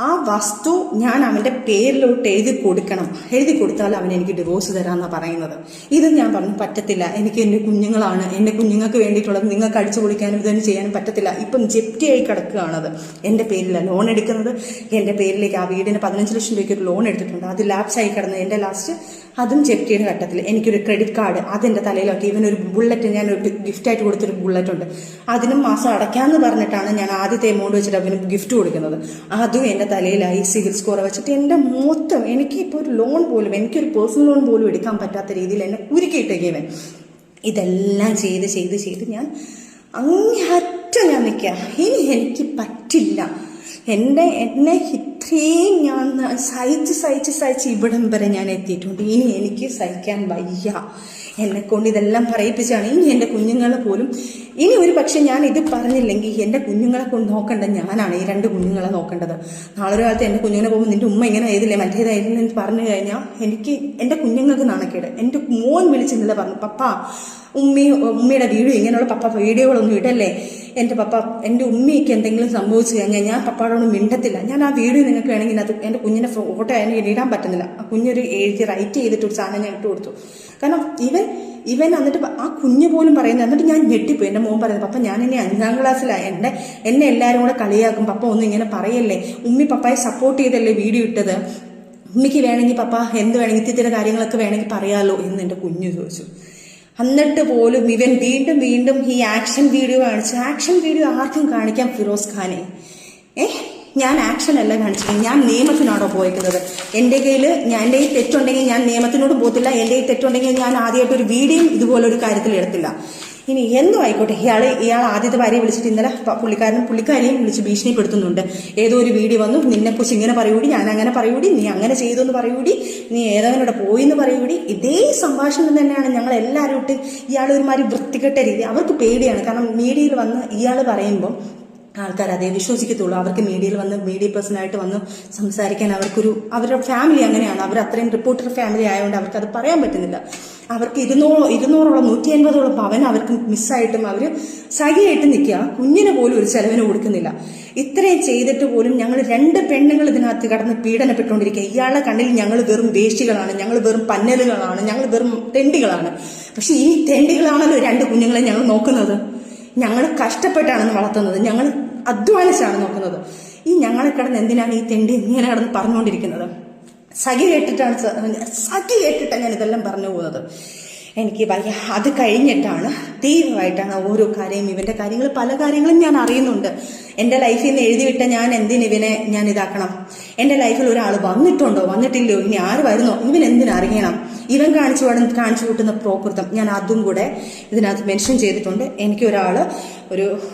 S1: ആ വസ്തു ഞാൻ അവൻ്റെ പേരിലോട്ട് എഴുതി കൊടുത്താൽ അവൻ എനിക്ക് ഡിവോഴ്സ് തരാമെന്നാണ് പറയുന്നത്. ഇത് ഞാൻ പറഞ്ഞു പറ്റത്തില്ല, എനിക്ക് എൻ്റെ കുഞ്ഞുങ്ങളാണ്, എൻ്റെ കുഞ്ഞുങ്ങൾക്ക് വേണ്ടിയിട്ടുള്ളത് നിങ്ങൾക്ക് അടിച്ചു പൊളിക്കാനും ഇതൊന്നും ചെയ്യാനും പറ്റത്തില്ല. ഇപ്പം ജപ്തിയായി കിടക്കുകയാണത്. എൻ്റെ പേരിലാണ് ലോൺ എടുക്കുന്നത്, എൻ്റെ പേരിലേക്ക് ആ വീടിന് 15 ലക്ഷം രൂപയ്ക്ക് ഒരു ലോൺ എടുത്തിട്ടുണ്ട്, അത് ലാപ്സായി കിടന്നത്. എൻ്റെ ലാസ്റ്റ് അതും ജപ്തിയുടെ ഘട്ടത്തിൽ എനിക്കൊരു ക്രെഡിറ്റ് കാർഡ് അതെൻ്റെ തലയിലാക്കി. ഇവനൊരു ബുള്ളറ്റ്, ഞാനൊരു ഗിഫ്റ്റായിട്ട് കൊടുത്തൊരു ബുള്ളറ്റ് ഉണ്ട്, അതിനും മാസം അടയ്ക്കാമെന്ന് പറഞ്ഞിട്ടാണ് ഞാൻ ആദ്യത്തെ എമൗണ്ട് വെച്ചിട്ട് അവന് ഗിഫ്റ്റ് കൊടുക്കുന്നത്. അതും എൻ്റെ തലയിലായി സിവിൽ സ്കോർ വെച്ചിട്ട് എൻ്റെ മൊത്തം എനിക്കിപ്പോൾ ഒരു ലോൺ പോലും, എനിക്കൊരു പേഴ്സണൽ ലോൺ പോലും എടുക്കാൻ പറ്റാത്ത രീതിയിൽ എന്നെ കുരുക്കിയിട്ടേക്കവൻ. ഇതെല്ലാം ചെയ്ത് ഞാൻ അങ്ങേയറ്റം ഞാൻ നിൽക്കുക. ഇനി എനിക്ക് പറ്റില്ല, എന്നെ ഇത്രയും ഞാൻ സഹിച്ച് ഇവിടം വരെ ഞാൻ എത്തിയിട്ടുണ്ട്. ഇനി എനിക്ക് സഹിക്കാൻ വയ്യ. എന്നെക്കൊണ്ട് ഇതെല്ലാം പറയിപ്പിച്ചാണ്. ഇനി എൻ്റെ കുഞ്ഞുങ്ങളെ പോലും, ഇനി ഒരു പക്ഷെ ഞാൻ ഇത് പറഞ്ഞില്ലെങ്കിൽ എൻ്റെ കുഞ്ഞുങ്ങളെ കൊണ്ട് നോക്കേണ്ടത് ഞാനാണ്, ഈ 2 കുഞ്ഞുങ്ങളെ നോക്കേണ്ടത്. നാളെ ഒരു കാലത്ത് എൻ്റെ കുഞ്ഞുങ്ങളെ പോകുമ്പോൾ നിൻ്റെ ഉമ്മ ഇങ്ങനെ ആയതില്ലേ മറ്റേതായിരുന്നു എന്ന് പറഞ്ഞു കഴിഞ്ഞാൽ എനിക്ക് എൻ്റെ കുഞ്ഞുങ്ങൾക്ക് നാണക്കേട്. എൻ്റെ മോൻ വിളിച്ചെന്നില്ല പറഞ്ഞു, പപ്പ ഉമ്മയുടെ വീഡിയോ, ഇങ്ങനെയുള്ള പപ്പ വീഡിയോകളൊന്നും ഇടല്ലേ, എൻ്റെ ഉമ്മയ്ക്ക് എന്തെങ്കിലും സംഭവിച്ചു കഴിഞ്ഞാൽ ഞാൻ പപ്പാടോട് മിണ്ടത്തില്ല. ഞാൻ ആ വീഡിയോ നിങ്ങൾക്ക് വേണമെങ്കിൽ അത് എൻ്റെ കുഞ്ഞിൻ്റെ ഫോട്ടോ എനിക്ക് ഇടാൻ പറ്റുന്നില്ല. ആ കുഞ്ഞൊരു റൈറ്റ് ചെയ്തിട്ടൊരു സാധനം ഞാൻ ഇട്ട് കൊടുത്തു. കാരണം ഇവൻ എന്നിട്ട് ആ കുഞ്ഞ് പോലും പറയുന്നത്, എന്നിട്ട് ഞാൻ ഞെട്ടിപ്പോയി. എൻ്റെ മോൻ പറയുന്നത്, പപ്പ ഞാൻ ഇനി 5ാം ക്ലാസ്സിലായി, എന്നെ എല്ലാവരും കൂടെ കളിയാക്കും, പപ്പ ഒന്നും ഇങ്ങനെ പറയല്ലേ, ഉമ്മി പപ്പായെ സപ്പോർട്ട് ചെയ്തല്ലേ വീഡിയോ ഇട്ടത്, ഉമ്മിക്ക് വേണമെങ്കിൽ പപ്പ എന്ത് വേണമെങ്കിൽ ഇത്തിരി കാര്യങ്ങളൊക്കെ വേണമെങ്കിൽ പറയാമല്ലോ എന്ന് എൻ്റെ കുഞ്ഞ് ചോദിച്ചു. എന്നിട്ട് പോലും ഇവൻ വീണ്ടും ഈ ആക്ഷൻ വീഡിയോ കാണിച്ചു. ആക്ഷൻ വീഡിയോ ആർക്കും കാണിക്കാം ഫിറോസ് ഖാനെ, ഞാൻ ആക്ഷൻ അല്ല കാണിച്ചിരിക്കുന്നത്, ഞാൻ നിയമത്തിനാണോ പോയിരിക്കുന്നത്. എൻ്റെ കയ്യിൽ തെറ്റുണ്ടെങ്കിൽ ഞാൻ നിയമത്തിനോട് പോകത്തില്ല. എൻ്റെ കയ്യിൽ തെറ്റുണ്ടെങ്കിൽ ഞാൻ ആദ്യമായിട്ട് ഒരു വീഡിയോ ഇതുപോലൊരു കാര്യത്തിൽ എടുത്തില്ല. ഇനി എന്തോ ആയിക്കോട്ടെ, ഇയാൾ ആദ്യത്തെ ഭാര്യയെ വിളിച്ചിട്ട് ഇന്നലെ പുള്ളിക്കാരിയും വിളിച്ച് ഭീഷണിപ്പെടുത്തുന്നുണ്ട്. ഏതോ ഒരു വീഡിയോ വന്നു, നിന്നെക്കുറിച്ച് ഇങ്ങനെ പറയൂടി, ഞാൻ അങ്ങനെ പറയൂടി, നീ അങ്ങനെ ചെയ്തു എന്ന് പറയൂടി, നീ ഏതവനോടെ പോയി എന്ന് പറയൂടി. ഇതേ സംഭാഷണം തന്നെയാണ് ഞങ്ങൾ എല്ലാവരും ഇട്ട് ഇയാൾ ഒരുമാതിരി വൃത്തികെട്ട രീതി. അവർക്ക് പേടിയാണ്, കാരണം മീഡിയയിൽ വന്ന് ഇയാൾ പറയുമ്പം ആൾക്കാർ അതേ വിശ്വസിക്കത്തുള്ളൂ. അവർക്ക് മീഡിയയിൽ വന്ന് മീഡിയ പേഴ്സണായിട്ട് വന്ന് സംസാരിക്കാൻ അവരുടെ ഫാമിലി അങ്ങനെയാണ്. അവർ അത്രയും റിപ്പോർട്ടർ ഫാമിലി ആയതുകൊണ്ട് അവർക്ക് അത് പറയാൻ പറ്റുന്നില്ല. അവർക്ക് 200ഓളം 150ഓളം പവൻ അവർക്ക് മിസ്സായിട്ടും അവർ സഹിയായിട്ട് നിൽക്കുക. കുഞ്ഞിന് പോലും ഒരു ചെലവിന് കൊടുക്കുന്നില്ല. ഇത്രയും ചെയ്തിട്ട് പോലും ഞങ്ങൾ 2 പെണ്ണുങ്ങൾ ഇതിനകത്ത് കടന്ന് പീഡനപ്പെട്ടുകൊണ്ടിരിക്കുക. ഇയാളുടെ കണ്ണിൽ ഞങ്ങൾ വെറും വേഷ്ടികളാണ്, ഞങ്ങൾ വെറും പന്നലുകളാണ്, ഞങ്ങൾ വെറും തെണ്ടികളാണ്. പക്ഷെ ഈ തെണ്ടികളാണല്ലോ 2 കുഞ്ഞുങ്ങളെ ഞങ്ങൾ നോക്കുന്നത്. ഞങ്ങൾ കഷ്ടപ്പെട്ടാണെന്ന് വളർത്തുന്നത്, ഞങ്ങൾ അധ്വാനിച്ചാണ് നോക്കുന്നത്. ഈ ഞങ്ങളെ കിടന്ന് എന്തിനാണ് ഈ തെണ്ടി ഇങ്ങനെ കിടന്ന് പറഞ്ഞുകൊണ്ടിരിക്കുന്നത്? സഖി കേട്ടിട്ടാണ് ഞാൻ ഇതെല്ലാം പറഞ്ഞു പോകുന്നത്. എനിക്ക് വയ്യ. അത് കഴിഞ്ഞിട്ടാണ് തീവ്രമായിട്ടാണ് ഓരോ കാര്യം, ഇവന്റെ കാര്യങ്ങൾ പല കാര്യങ്ങളും ഞാൻ അറിയുന്നുണ്ട്. എൻ്റെ ലൈഫിൽ നിന്ന് എഴുതിവിട്ട ഞാൻ എന്തിനിവനെ ഞാൻ ഇതാക്കണം? എൻ്റെ ലൈഫിൽ ഒരാൾ വന്നിട്ടുണ്ടോ, വന്നിട്ടില്ലയോ, ഇനി ആര് വരുന്നോ, ഇവൻ എന്തിനറിയണം? ഇവൻ കാണിച്ചു കൂട്ടുന്ന പ്രോകൃതം ഞാൻ അതും കൂടെ ഇതിനകത്ത് മെൻഷൻ ചെയ്തിട്ടുണ്ട്. എനിക്ക്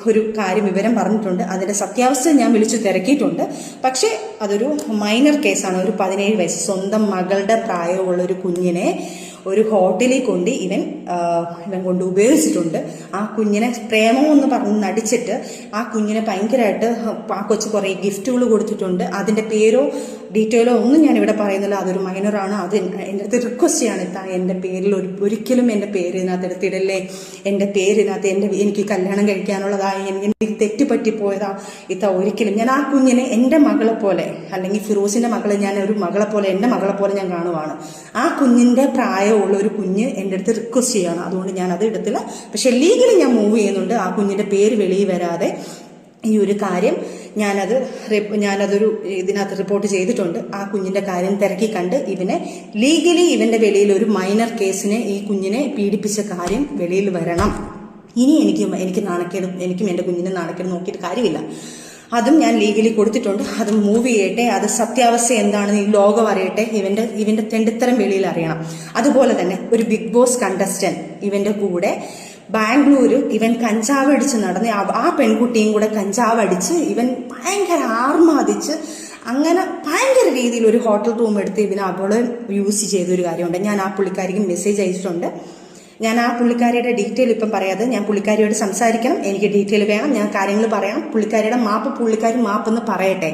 S1: ഒരു കാര്യം വിവരം പറഞ്ഞിട്ടുണ്ട്. അതിന്റെ സത്യാവസ്ഥ ഞാൻ വിളിച്ചു തിരക്കിയിട്ടുണ്ട്. പക്ഷെ അതൊരു മൈനർ കേസാണ്. ഒരു 17 വയസ്സ് സ്വന്തം മകളുടെ പ്രായമുള്ള ഒരു കുഞ്ഞിനെ ഒരു ഹോട്ടലിൽ കൊണ്ട് ഇവൻ കൊണ്ട് ഉപയോഗിച്ചിട്ടുണ്ട്. ആ കുഞ്ഞിനെ പ്രേമമെന്ന് പറഞ്ഞ് നടിച്ചിട്ട് ആ കുഞ്ഞിനെ ഭയങ്കരമായിട്ട് ആ കൊച്ചു കുറേ ഗിഫ്റ്റുകൾ കൊടുത്തിട്ടുണ്ട്. അതിൻ്റെ പേരോ ഡീറ്റെയിലോ ഒന്നും ഞാനിവിടെ പറയുന്നില്ല. അതൊരു മൈനറാണ്. അത് എൻ്റെ അടുത്ത് റിക്വസ്റ്റ് ചെയ്യാണ്, എൻ്റെ പേരിൽ ഒരിക്കലും എൻ്റെ പേര് ഇതിനകത്ത് എടുത്തിടല്ലേ. എൻ്റെ പേരിനകത്ത് എനിക്ക് കല്യാണം കഴിക്കാനുള്ളതായി എനിക്ക് തെറ്റുപറ്റിപ്പോയതാ. ഒരിക്കലും ഞാൻ ആ കുഞ്ഞിനെ എൻ്റെ മകളെ പോലെ, അല്ലെങ്കിൽ ഫിറോസിൻ്റെ മകളെ ഞാൻ ഒരു മകളെ പോലെ, എൻ്റെ മകളെ പോലെ ഞാൻ കാണുവാണ്. ആ കുഞ്ഞിൻ്റെ പ്രായമുള്ള ഒരു കുഞ്ഞ് എൻ്റെ അടുത്ത് റിക്വസ്റ്റ് ചെയ്യാണ്. അതുകൊണ്ട് ഞാൻ അത് എടുത്തില്ല. പക്ഷെ ലീഗലി ഞാൻ മൂവ് ചെയ്യുന്നുണ്ട്. ആ കുഞ്ഞിൻ്റെ പേര് വെളിയിൽ വരാതെ ഈ ഒരു കാര്യം ഞാനതൊരു ഇതിനകത്ത് റിപ്പോർട്ട് ചെയ്തിട്ടുണ്ട്. ആ കുഞ്ഞിന്റെ കാര്യം തിരക്കി കണ്ട് ലീഗലി ഇവന്റെ വെളിയിൽ ഒരു മൈനർ കേസിനെ ഈ കുഞ്ഞിനെ പീഡിപ്പിച്ച കാര്യം വെളിയിൽ വരണം. ഇനി എനിക്ക് നാണക്കേട്, എനിക്കും എൻ്റെ കുഞ്ഞിനെ നാണക്കേട് നോക്കിയിട്ട് കാര്യമില്ല. അതും ഞാൻ ലീഗലി കൊടുത്തിട്ടുണ്ട്. അത് മൂവ് ചെയ്യട്ടെ. അത് സത്യാവസ്ഥ എന്താണെന്ന് ഈ ലോകം അറിയട്ടെ. ഇവന്റെ തെണ്ടിത്തരം വെളിയിൽ അറിയണം. അതുപോലെ തന്നെ ഒരു ബിഗ് ബോസ് കണ്ടസ്റ്റന്റ് ഇവന്റെ കൂടെ ബാംഗ്ലൂര് ഇവൻ കഞ്ചാവ് അടിച്ച് നടന്ന് ആ പെൺകുട്ടിയും കൂടെ കഞ്ചാവ് അടിച്ച് ഇവൻ ഭയങ്കര ആർമാദിച്ച് അങ്ങനെ ഭയങ്കര രീതിയിൽ ഒരു ഹോട്ടൽ റൂം എടുത്ത് അവളെ യൂസ് ചെയ്തൊരു കാര്യമുണ്ട്. ഞാൻ ആ പുള്ളിക്കാരിക്ക് മെസ്സേജ് അയച്ചിട്ടുണ്ട്. ഞാൻ ആ പുള്ളിക്കാരിയുടെ ഡീറ്റെയിൽ ഇപ്പം പറയാതെ ഞാൻ പുള്ളിക്കാരിയോട് സംസാരിക്കണം. എനിക്ക് ഡീറ്റെയിൽ വേണം. ഞാൻ കാര്യങ്ങൾ പറയാം. പുള്ളിക്കാരിയുടെ പുള്ളിക്കാരി മാപ്പെന്ന് പറയട്ടെ.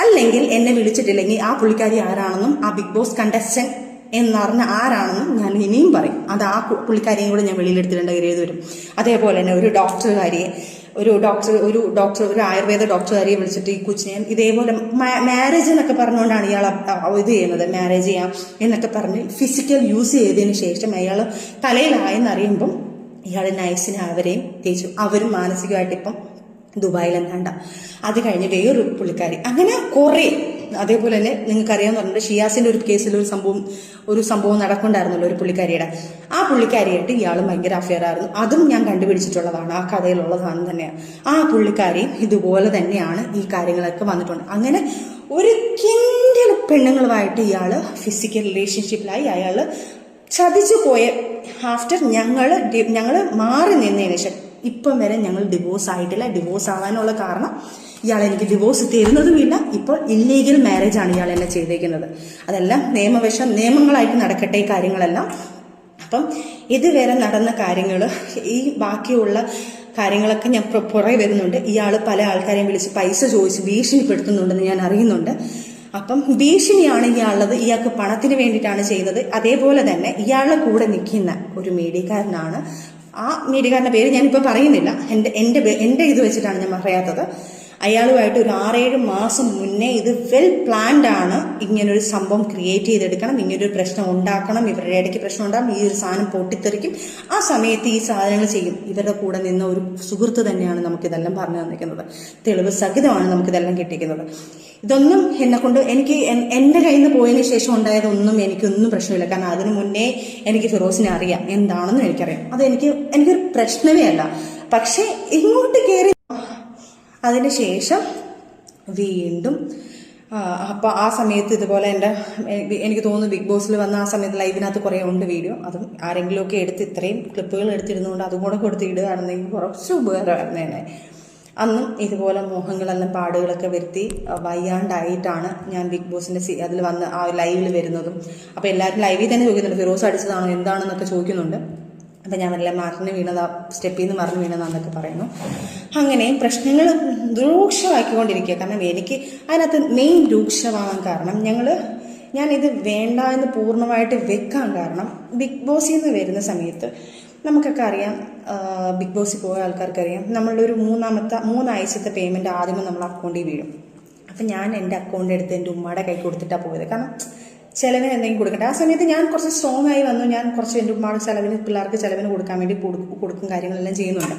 S1: അല്ലെങ്കിൽ എന്നെ വിളിച്ചിട്ടില്ലെങ്കിൽ ആ പുള്ളിക്കാരി ആരാണെന്നും ആ ബിഗ് ബോസ് കണ്ടസ്റ്റന്റ് എന്നറിഞ്ഞ ആരാണെന്നും ഞാൻ ഇനിയും പറയും. അത് ആ പുള്ളിക്കാരിയും കൂടെ ഞാൻ വെളിയിലെടുത്തിട്ടുണ്ട് കരുതി വരും. അതേപോലെ തന്നെ ഒരു ആയുർവേദ ഡോക്ടറുകാരിയെ വിളിച്ചിട്ട് ഈ കൊച്ചിനെ ഇതേപോലെ മാരേജ് എന്നൊക്കെ പറഞ്ഞുകൊണ്ടാണ് ഇയാൾ ഇത് ചെയ്യുന്നത്. മാരേജ് ചെയ്യാം എന്നൊക്കെ പറഞ്ഞ് ഫിസിക്കൽ യൂസ് ചെയ്തതിന് ശേഷം അയാൾ തലയിലായെന്നറിയുമ്പം ഇയാൾ നൈസിനെ അവരെയും തേച്ചു. അവരും മാനസികമായിട്ട് ഇപ്പം ദുബായിലെന്നാണ്ട. അത് കഴിഞ്ഞ് വേറൊരു പുള്ളിക്കാരി, അങ്ങനെ കുറേ. അതേപോലെ തന്നെ നിങ്ങൾക്കറിയാമെന്ന് പറഞ്ഞിട്ട് ഷിയാസിന്റെ ഒരു കേസിൽ ഒരു സംഭവം നടക്കുന്നുണ്ടായിരുന്നല്ലോ ഒരു പുള്ളിക്കാരിയുടെ. ആ പുള്ളിക്കാരിയായിട്ട് ഇയാളും ഭയങ്കര അഫെയർ ആയിരുന്നു. അതും ഞാൻ കണ്ടുപിടിച്ചിട്ടുള്ളതാണ്, ആ കഥയിലുള്ളതാണ് തന്നെയാണ്. ആ പുള്ളിക്കാരിയും ഇതുപോലെ തന്നെയാണ് ഈ കാര്യങ്ങളൊക്കെ വന്നിട്ടുണ്ട്. അങ്ങനെ ഒരു കിൻഡിൽ പെണ്ണുങ്ങളുമായിട്ട് ഇയാൾ ഫിസിക്കൽ റിലേഷൻഷിപ്പിലായി. അയാൾ ചതിച്ചു പോയ ആഫ്റ്റർ ഞങ്ങൾ മാറി നിന്നതിന് ശേഷം ഇപ്പം വരെ ഞങ്ങൾ ഡിവോഴ്സ് ആയിട്ടില്ല. ഡിവോഴ്സ് ആവാനുള്ള കാരണം ഇയാൾ എനിക്ക് ഡിവോഴ്സ് തരുന്നതുമില്ല. ഇപ്പോൾ ഇല്ലീഗൽ മാരേജാണ് ഇയാൾ എന്നെ ചെയ്തേക്കുന്നത്. അതെല്ലാം നിയമങ്ങളായിട്ട് നടക്കട്ടെ ഈ കാര്യങ്ങളെല്ലാം. അപ്പം ഇതുവരെ നടന്ന കാര്യങ്ങൾ, ഈ ബാക്കിയുള്ള കാര്യങ്ങളൊക്കെ ഞാൻ പുറകെ വരുന്നുണ്ട്. ഇയാൾ പല ആൾക്കാരെയും വിളിച്ച് പൈസ ചോദിച്ച് ഭീഷണിപ്പെടുത്തുന്നുണ്ടെന്ന് ഞാൻ അറിയുന്നുണ്ട്. അപ്പം ഭീഷണിയാണ് ഇയാളുള്ളത്. ഇയാൾക്ക് പണത്തിന് വേണ്ടിയിട്ടാണ് ചെയ്യുന്നത്. അതേപോലെ തന്നെ ഇയാളുടെ കൂടെ നിൽക്കുന്ന ഒരു മീഡിയക്കാരനാണ്. ആ മീഡിയക്കാരൻ്റെ പേര് ഞാനിപ്പോൾ പറയുന്നില്ല. എൻ്റെ ഇത് വെച്ചിട്ടാണ് ഞാൻ പറയാത്തത്. അയാളുമായിട്ട് ഒരു 6-7 മാസം മുന്നേ ഇത് വെൽ പ്ലാൻഡ് ആണ്. ഇങ്ങനൊരു സംഭവം ക്രിയേറ്റ് ചെയ്തെടുക്കണം, ഇങ്ങനൊരു പ്രശ്നം ഉണ്ടാക്കണം, ഇവരുടെ ഇടയ്ക്ക് പ്രശ്നം ഉണ്ടാകും, ഈ ഒരു സാധനം പൊട്ടിത്തെറിക്കും, ആ സമയത്ത് ഈ സാധനങ്ങൾ ചെയ്യും. ഇവരുടെ കൂടെ നിന്ന ഒരു സുഹൃത്ത് തന്നെയാണ് നമുക്കിതെല്ലാം പറഞ്ഞു തന്നിരിക്കുന്നത്. തെളിവ് സഹിതമാണ് നമുക്കിതെല്ലാം കിട്ടിയിരിക്കുന്നത്. ഇതൊന്നും എന്നെക്കൊണ്ട് എൻ്റെ കയ്യിൽ നിന്ന് പോയതിന് ശേഷം ഉണ്ടായതൊന്നും എനിക്കൊന്നും പ്രശ്നമില്ല. കാരണം അതിനു മുന്നേ എനിക്ക് ഫിറോസിനെ അറിയാം, എന്താണെന്നും എനിക്കറിയാം. അത് എനിക്കൊരു പ്രശ്നമേ അല്ല. പക്ഷെ ഇങ്ങോട്ട് കയറി അതിന് ശേഷം വീണ്ടും അപ്പോൾ ആ സമയത്ത് ഇതുപോലെ എനിക്ക് തോന്നുന്നു ബിഗ് ബോസിൽ വന്ന ആ സമയത്ത് ലൈവിനകത്ത് കുറേ ഉണ്ട് വീഡിയോ. അതും ആരെങ്കിലുമൊക്കെ എടുത്ത് ഇത്രയും ക്ലിപ്പുകൾ എടുത്തിരുന്നുകൊണ്ട് അതും കൂടെ കൊടുത്ത് ഇടുകയാണെന്നെങ്കിൽ കുറച്ച് ഉപകാരമായിരുന്നേനെ. അന്നും ഇതുപോലെ മോഹങ്ങളെല്ലാം പാടുകളൊക്കെ വരുത്തി വയ്യാണ്ടായിട്ടാണ് ഞാൻ ബിഗ് ബോസിൻ്റെ അതിൽ വന്ന് ആ ലൈവിൽ വരുന്നതും. അപ്പോൾ എല്ലാവരും ലൈവിൽ തന്നെ ചോദിക്കുന്നുണ്ട് ഫിറോസ് അടിച്ചതാണോ എന്താണെന്നൊക്കെ ചോദിക്കുന്നുണ്ട്. അപ്പം ഞാൻ വല്ല മറിഞ്ഞ് വീണതാ, സ്റ്റെപ്പിൽ നിന്ന് മറിഞ്ഞ് വീണതാന്നൊക്കെ പറയുന്നു. അങ്ങനെ പ്രശ്നങ്ങൾ രൂക്ഷമാക്കിക്കൊണ്ടിരിക്കുക. കാരണം എനിക്ക് അതിനകത്ത് മെയിൻ രൂക്ഷമാകാൻ കാരണം ഞാനിത് വേണ്ട എന്ന് പൂർണ്ണമായിട്ട് വെക്കാൻ കാരണം ബിഗ് ബോസിൽ നിന്ന് വരുന്ന സമയത്ത് നമുക്കൊക്കെ അറിയാം, ബിഗ് ബോസിൽ പോയ ആൾക്കാർക്കറിയാം, നമ്മളൊരു മൂന്നാഴ്ചത്തെ പേയ്മെൻറ്റ് ആദ്യമേ നമ്മൾ അക്കൗണ്ടിൽ വീഴും. അപ്പം ഞാൻ എൻ്റെ അക്കൗണ്ട് എടുത്ത് എൻ്റെ ഉമ്മയുടെ കൈ കൊടുത്തിട്ടാണ് പോയത്. കാരണം ചിലവിന് എന്തെങ്കിലും കൊടുക്കട്ടെ. ആ സമയത്ത് ഞാൻ കുറച്ച് സ്ട്രോങ് ആയി വന്നു. ഞാൻ കുറച്ച് എൻ്റെ ഉമ്മയുടെ ചിലവിന്, പിള്ളേർക്ക് ചിലവിന് കൊടുക്കാൻ വേണ്ടി കൊടുക്കും കാര്യങ്ങളെല്ലാം ചെയ്യുന്നുണ്ട്.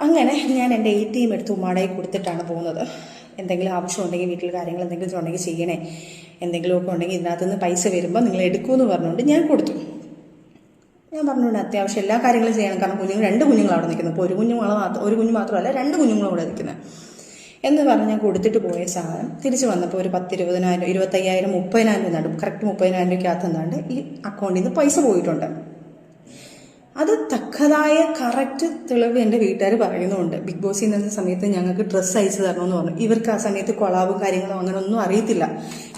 S1: അങ്ങനെ ഞാൻ എൻ്റെ ATM എടുത്ത് ഉമ്മയുടെ കൊടുത്തിട്ടാണ് പോകുന്നത്. എന്തെങ്കിലും ആവശ്യമുണ്ടെങ്കിൽ വീട്ടിൽ കാര്യങ്ങൾ എന്തെങ്കിലും ഉണ്ടെങ്കിൽ ചെയ്യണേ, എന്തെങ്കിലുമൊക്കെ ഉണ്ടെങ്കിൽ ഇതിനകത്ത് നിന്ന് പൈസ വരുമ്പോൾ നിങ്ങൾ എടുക്കുമെന്ന് പറഞ്ഞുകൊണ്ട് ഞാൻ കൊടുത്തു. ഞാൻ പറഞ്ഞുകൊണ്ട് അത്യാവശ്യം എല്ലാ കാര്യങ്ങളും ചെയ്യണം. കാരണം രണ്ട് കുഞ്ഞുങ്ങൾ അവിടെ നിൽക്കുന്നു. ഇപ്പോൾ ഒരു കുഞ്ഞ് മാത്രമല്ല 2 കുഞ്ഞുങ്ങളും അവിടെ നിൽക്കുന്നത് എന്ന് പറഞ്ഞ് ഞാൻ കൊടുത്തിട്ട് പോയ സാധനം തിരിച്ച് വന്നപ്പോൾ ഒരു 10,000, 20,000, 25,000, 30,000 എന്നാണ്ട് കറക്റ്റ് 30,000 രൂപയ്ക്കകത്ത് എന്നാണ്ട് ഈ അക്കൗണ്ടിൽ നിന്ന് പൈസ പോയിട്ടുണ്ട്. അത് തക്കതായ കറക്റ്റ് തെളിവ് എൻ്റെ വീട്ടുകാർ പറയുന്നുണ്ട്. ബിഗ് ബോസിൽ നിന്ന സമയത്ത് ഞങ്ങൾക്ക് ഡ്രസ്സ് അയച്ചു തരണമെന്ന് പറഞ്ഞു. ഇവർക്ക് ആ സമയത്ത് കൊളാബും കാര്യങ്ങളും അങ്ങനെ ഒന്നും അറിയത്തില്ല,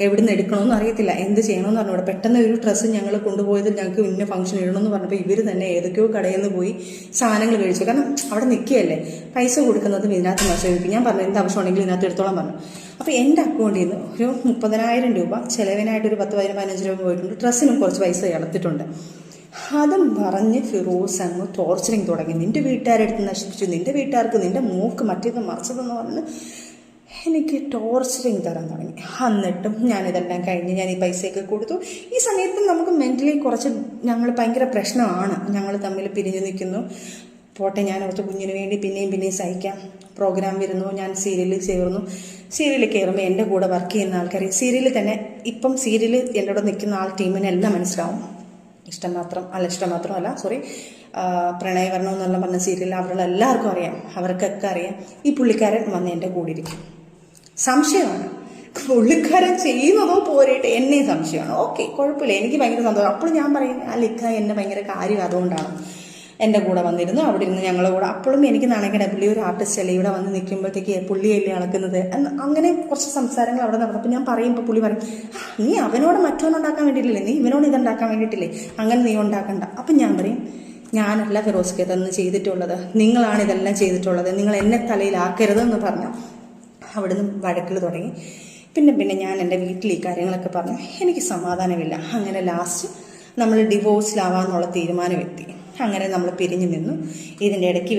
S1: എവിടെ നിന്ന് എടുക്കണമെന്നും അറിയത്തില്ല, എന്ത് ചെയ്യണമെന്ന് പറഞ്ഞൂടെ. പെട്ടെന്ന് ഒരു ഡ്രസ്സ് ഞങ്ങൾ കൊണ്ടുപോയത് ഞങ്ങൾക്ക് ഇന്ന ഫംഗ്ഷൻ ഇടണമെന്ന് പറഞ്ഞപ്പോൾ ഇവർ തന്നെ ഏതൊക്കെയോ കടയിൽ നിന്ന് പോയി സാധനങ്ങൾ മേടിച്ചു. കാരണം അവിടെ നിൽക്കുകയല്ലേ, പൈസ കൊടുക്കുന്നതും ഇതിനകത്ത് മത്സരിക്കും. ഞാൻ പറഞ്ഞു എന്ത് ആവശ്യമുണ്ടെങ്കിലും ഇതിനകത്ത് എടുത്തോളം പറഞ്ഞു. അപ്പോൾ എൻ്റെ അക്കൗണ്ടിൽ നിന്ന് ഒരു 30,000 രൂപ ചിലവിനായിട്ടൊരു 10,000-15 രൂപ പോയിട്ടുണ്ട്. ഡ്രസ്സിനും കുറച്ച് പൈസ ഇളത്തിട്ടുണ്ട്. അതും പറഞ്ഞ് ഫിറോസ് അങ്ങ് ടോർച്ചറിങ് തുടങ്ങി. നിൻ്റെ വീട്ടുകാരെടുത്ത് നശിപ്പിച്ചു, നിൻ്റെ വീട്ടുകാർക്ക്, നിൻ്റെ മൂക്ക് മറ്റേത് മറിച്ചതെന്ന് പറഞ്ഞ് എനിക്ക് ടോർച്ചറിങ് തരാൻ തുടങ്ങി. എന്നിട്ടും ഞാനിതെല്ലാം കഴിഞ്ഞ് ഞാൻ ഈ പൈസയൊക്കെ കൊടുത്തു. ഈ സമയത്ത് നമുക്ക് മെൻ്റലി കുറച്ച് ഭയങ്കര പ്രശ്നമാണ്. ഞങ്ങൾ തമ്മിൽ പിരിഞ്ഞു നിൽക്കുന്നു. പോട്ടെ, ഞാൻ ഓർത്ത് കുഞ്ഞിന് വേണ്ടി പിന്നെയും സഹിക്കാം. പ്രോഗ്രാം വരുന്നു, ഞാൻ സീരിയലിൽ ചേർന്നു. സീരിയലിൽ കയറുമ്പോൾ എൻ്റെ കൂടെ വർക്ക് ചെയ്യുന്ന ആൾക്കാർ സീരിയലിൽ തന്നെ ഇപ്പം സീരിയലിൽ എൻ്റെ കൂടെ നിൽക്കുന്ന ടീമിനെല്ലാം മനസ്സിലാവും. ഇഷ്ടം മാത്രമല്ല പ്രണയവർണ്ണം എന്നെല്ലാം പറഞ്ഞ സീരിയൽ അവരുടെ എല്ലാവർക്കും അറിയാം, അവർക്കൊക്കെ അറിയാം. ഈ പുള്ളിക്കാരൻ വന്ന് എൻ്റെ കൂടെ ഇരിക്കും. സംശയമാണ് പുള്ളിക്കാരൻ ചെയ്യുന്നതോ പോരട്ടെ, എന്നെ സംശയമാണ്. ഓക്കെ, കുഴപ്പമില്ല, എനിക്ക് ഭയങ്കര സന്തോഷം. അപ്പോൾ ഞാൻ പറയും ലിക്ക എന്നെ ഭയങ്കര കാര്യം അതുകൊണ്ടാണ് എൻ്റെ കൂടെ വന്നിരുന്നു. അവിടെ ഇരുന്ന് ഞങ്ങളുടെ കൂടെ അപ്പോഴും എനിക്ക് നാണക്കേടാ. പുള്ളി ഒരു ആർട്ടിസ്റ്റ് അല്ലേ, ഇവിടെ വന്ന് നിൽക്കുമ്പോഴത്തേക്ക് പുള്ളിയല്ലേ അളക്കുന്നത്. അങ്ങനെ കുറച്ച് സംസാരങ്ങൾ അവിടെ നടന്നപ്പോൾ ഞാൻ പറയുമ്പോൾ പുള്ളി പറയും, നീ അവനോട് മറ്റൊന്നുണ്ടാക്കാൻ വേണ്ടിയിട്ടില്ലേ, നീ ഇവനോട് ഇതുണ്ടാക്കാൻ വേണ്ടിയിട്ടില്ലേ, അങ്ങനെ നീ ഉണ്ടാക്കണ്ട. അപ്പം ഞാൻ പറയും, ഞാനല്ല ഫിറോസ്ക്ക് ഇതൊന്നും ചെയ്തിട്ടുള്ളത്, നിങ്ങളാണ് ഇതെല്ലാം ചെയ്തിട്ടുള്ളത്, നിങ്ങൾ എന്നെ തലയിലാക്കരുതെന്ന് പറഞ്ഞു അവിടുന്ന് വഴക്കിൽ തുടങ്ങി. പിന്നെ ഞാൻ എൻ്റെ വീട്ടിൽ ഈ കാര്യങ്ങളൊക്കെ പറഞ്ഞു. എനിക്ക് സമാധാനമില്ല. അങ്ങനെ ലാസ്റ്റ് നമ്മൾ ഡിവോഴ്സിലാവാന്നുള്ള തീരുമാനമെത്തി. അങ്ങനെ നമ്മൾ പിരിഞ്ഞു നിന്നു. ഇതിൻ്റെ ഇടയ്ക്ക്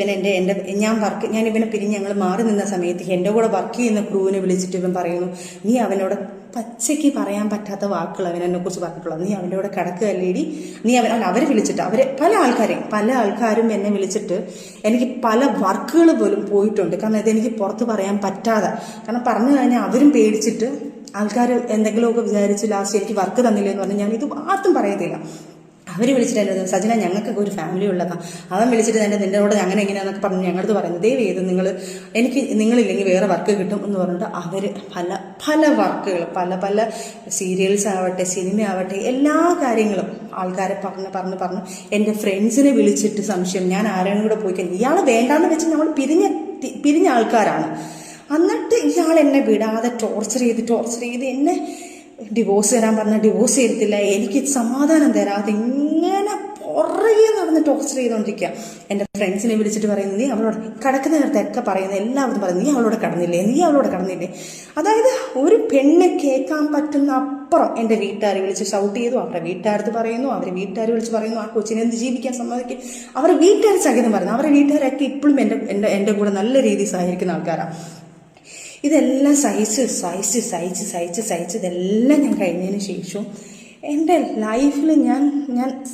S1: ഞാൻ ഇവനെ പിരിഞ്ഞ് ഞങ്ങൾ മാറി നിന്ന സമയത്ത് എൻ്റെ കൂടെ വർക്ക് ചെയ്യുന്ന ക്രൂവിനെ വിളിച്ചിട്ട് ഇവൻ പറയുന്നു, നീ അവനോട് പച്ചയ്ക്ക് പറയാൻ പറ്റാത്ത വാക്കുകൾ അവനെക്കുറിച്ച് പറഞ്ഞിട്ടുള്ളത്, നീ അവൻ്റെ കൂടെ കിടക്കുകയല്ലേടി, നീ അവരെ വിളിച്ചിട്ട് പല ആൾക്കാരും എന്നെ വിളിച്ചിട്ട് എനിക്ക് പല വർക്കുകൾ പോലും പോയിട്ടുണ്ട്. കാരണം ഇതെനിക്ക് പുറത്ത് പറയാൻ പറ്റാതെ, കാരണം പറഞ്ഞു കഴിഞ്ഞാൽ അവരും പേടിച്ചിട്ട് ആൾക്കാർ എന്തെങ്കിലുമൊക്കെ വിചാരിച്ച് ലാസ്റ്റ് എനിക്ക് വർക്ക് തന്നില്ലെന്ന് പറഞ്ഞാൽ ഞാനിത് ആർക്കും പറയത്തില്ല. അവർ വിളിച്ചിട്ട് എൻ്റെ സജന ഞങ്ങൾക്കൊക്കെ ഒരു ഫാമിലി ഉള്ളതാണ്, അവൻ വിളിച്ചിട്ട് നിന്നോട് അങ്ങനെ എങ്ങനെയാണെന്നൊക്കെ പറഞ്ഞ് ഞങ്ങളത് പറയുന്നത്, ദയവ് ചെയ്ത് നിങ്ങളില്ലെങ്കിൽ വേറെ വർക്ക് കിട്ടും എന്ന് പറഞ്ഞിട്ട് അവർ പല വർക്കുകൾ പല സീരിയൽസ് ആവട്ടെ, സിനിമ ആവട്ടെ, എല്ലാ കാര്യങ്ങളും ആൾക്കാരെ പറഞ്ഞ് എൻ്റെ ഫ്രണ്ട്സിനെ വിളിച്ചിട്ട് സംശയം, ഞാൻ ആരെയും കൂടെ പോയി കഴിഞ്ഞാൽ ഇയാൾ വേണ്ടാന്ന് വെച്ച് നമ്മൾ പിരിഞ്ഞ ആൾക്കാരാണ്. എന്നിട്ട് ഇയാൾ എന്നെ വിടാതെ ടോർച്ചർ ചെയ്ത് എന്നെ ഡിവോഴ്സ് തരാൻ പറഞ്ഞാൽ ഡിവോഴ്സ് ചെയ്തിട്ടില്ല, എനിക്ക് സമാധാനം തരാതെ ഇങ്ങനെ പുറകെ നടന്ന് ടോർച്ചർ ചെയ്തുകൊണ്ടിരിക്കുക. എൻ്റെ ഫ്രണ്ട്സിനെ വിളിച്ചിട്ട് പറയുന്നത്, നീ അവളോട് കിടക്കുന്ന നേരത്തൊക്കെ പറയുന്നത് എല്ലാവരും പറയുന്നത്, നീ അവളോട് കടന്നില്ലേ. അതായത് ഒരു പെണ്ണ് കേൾക്കാൻ പറ്റുന്ന അപ്പുറം എൻ്റെ വീട്ടുകാർ വിളിച്ച് ഷൗട്ട് ചെയ്തു, അവരുടെ വീട്ടുകാരത്ത് പറയുന്നു, അവരെ വീട്ടുകാർ വിളിച്ച് പറയുന്നു, ആ കൊച്ചിനെ എന്ത് ജീവിക്കാൻ സമ്മതിക്കും, അവരുടെ വീട്ടുകാർ സഹിതം പറയുന്നു. അവരുടെ വീട്ടുകാരൊക്കെ ഇപ്പോഴും എൻ്റെ കൂടെ നല്ല രീതിയിൽ സഹായിക്കുന്ന ആൾക്കാരാണ്. ഇതെല്ലാം സഹിച്ച് ഇതെല്ലാം ഞാൻ കഴിഞ്ഞതിന് ശേഷം എൻ്റെ ലൈഫിൽ ഞാൻ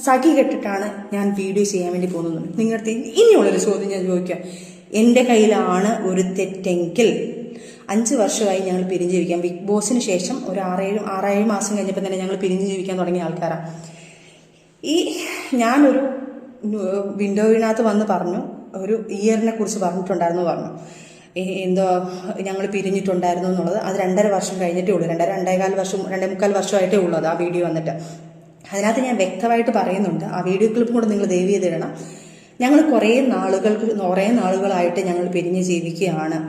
S1: സഖി കെട്ടിട്ടാണ് ഞാൻ വീഡിയോ ചെയ്യാൻ വേണ്ടി പോകുന്നത്. നിങ്ങളുടെ ഇനിയുള്ളൊരു ചോദ്യം ഞാൻ ചോദിക്കാം, എൻ്റെ കയ്യിലാണ് ഒരു തെറ്റെങ്കിൽ 5 വർഷമായി ഞങ്ങൾ പിരിഞ്ഞ് ജീവിക്കാം. ബിഗ് ബോസിന് ശേഷം ഒരു 6-7 മാസം കഴിഞ്ഞപ്പോൾ തന്നെ ഞങ്ങൾ പിരിഞ്ഞ് ജീവിക്കാൻ തുടങ്ങിയ ആൾക്കാരാണ്. ഞാനൊരു വിൻഡോയിനകത്ത് വന്ന് പറഞ്ഞു, ഒരു ഇയറിനെ കുറിച്ച് പറഞ്ഞു. എന്തോ ഞങ്ങൾ പിരിഞ്ഞിട്ടുണ്ടായിരുന്നു എന്നുള്ളത്. അത് 2.5 വർഷം കഴിഞ്ഞിട്ടേ ഉള്ളൂ, 2.5 വർഷമായിട്ടേ ഉള്ളൂ അത് ആ വീഡിയോ വന്നിട്ട്. അതിനകത്ത് ഞാൻ വ്യക്തമായിട്ട് പറയുന്നുണ്ട്, ആ വീഡിയോ ക്ലിപ്പ് കൂടെ നിങ്ങൾ ദയവ് ചെയ്തിടണം. ഞങ്ങൾ കുറേ നാളുകളായിട്ട് ഞങ്ങൾ പിരിഞ്ഞ് ജീവിക്കുകയാണ്.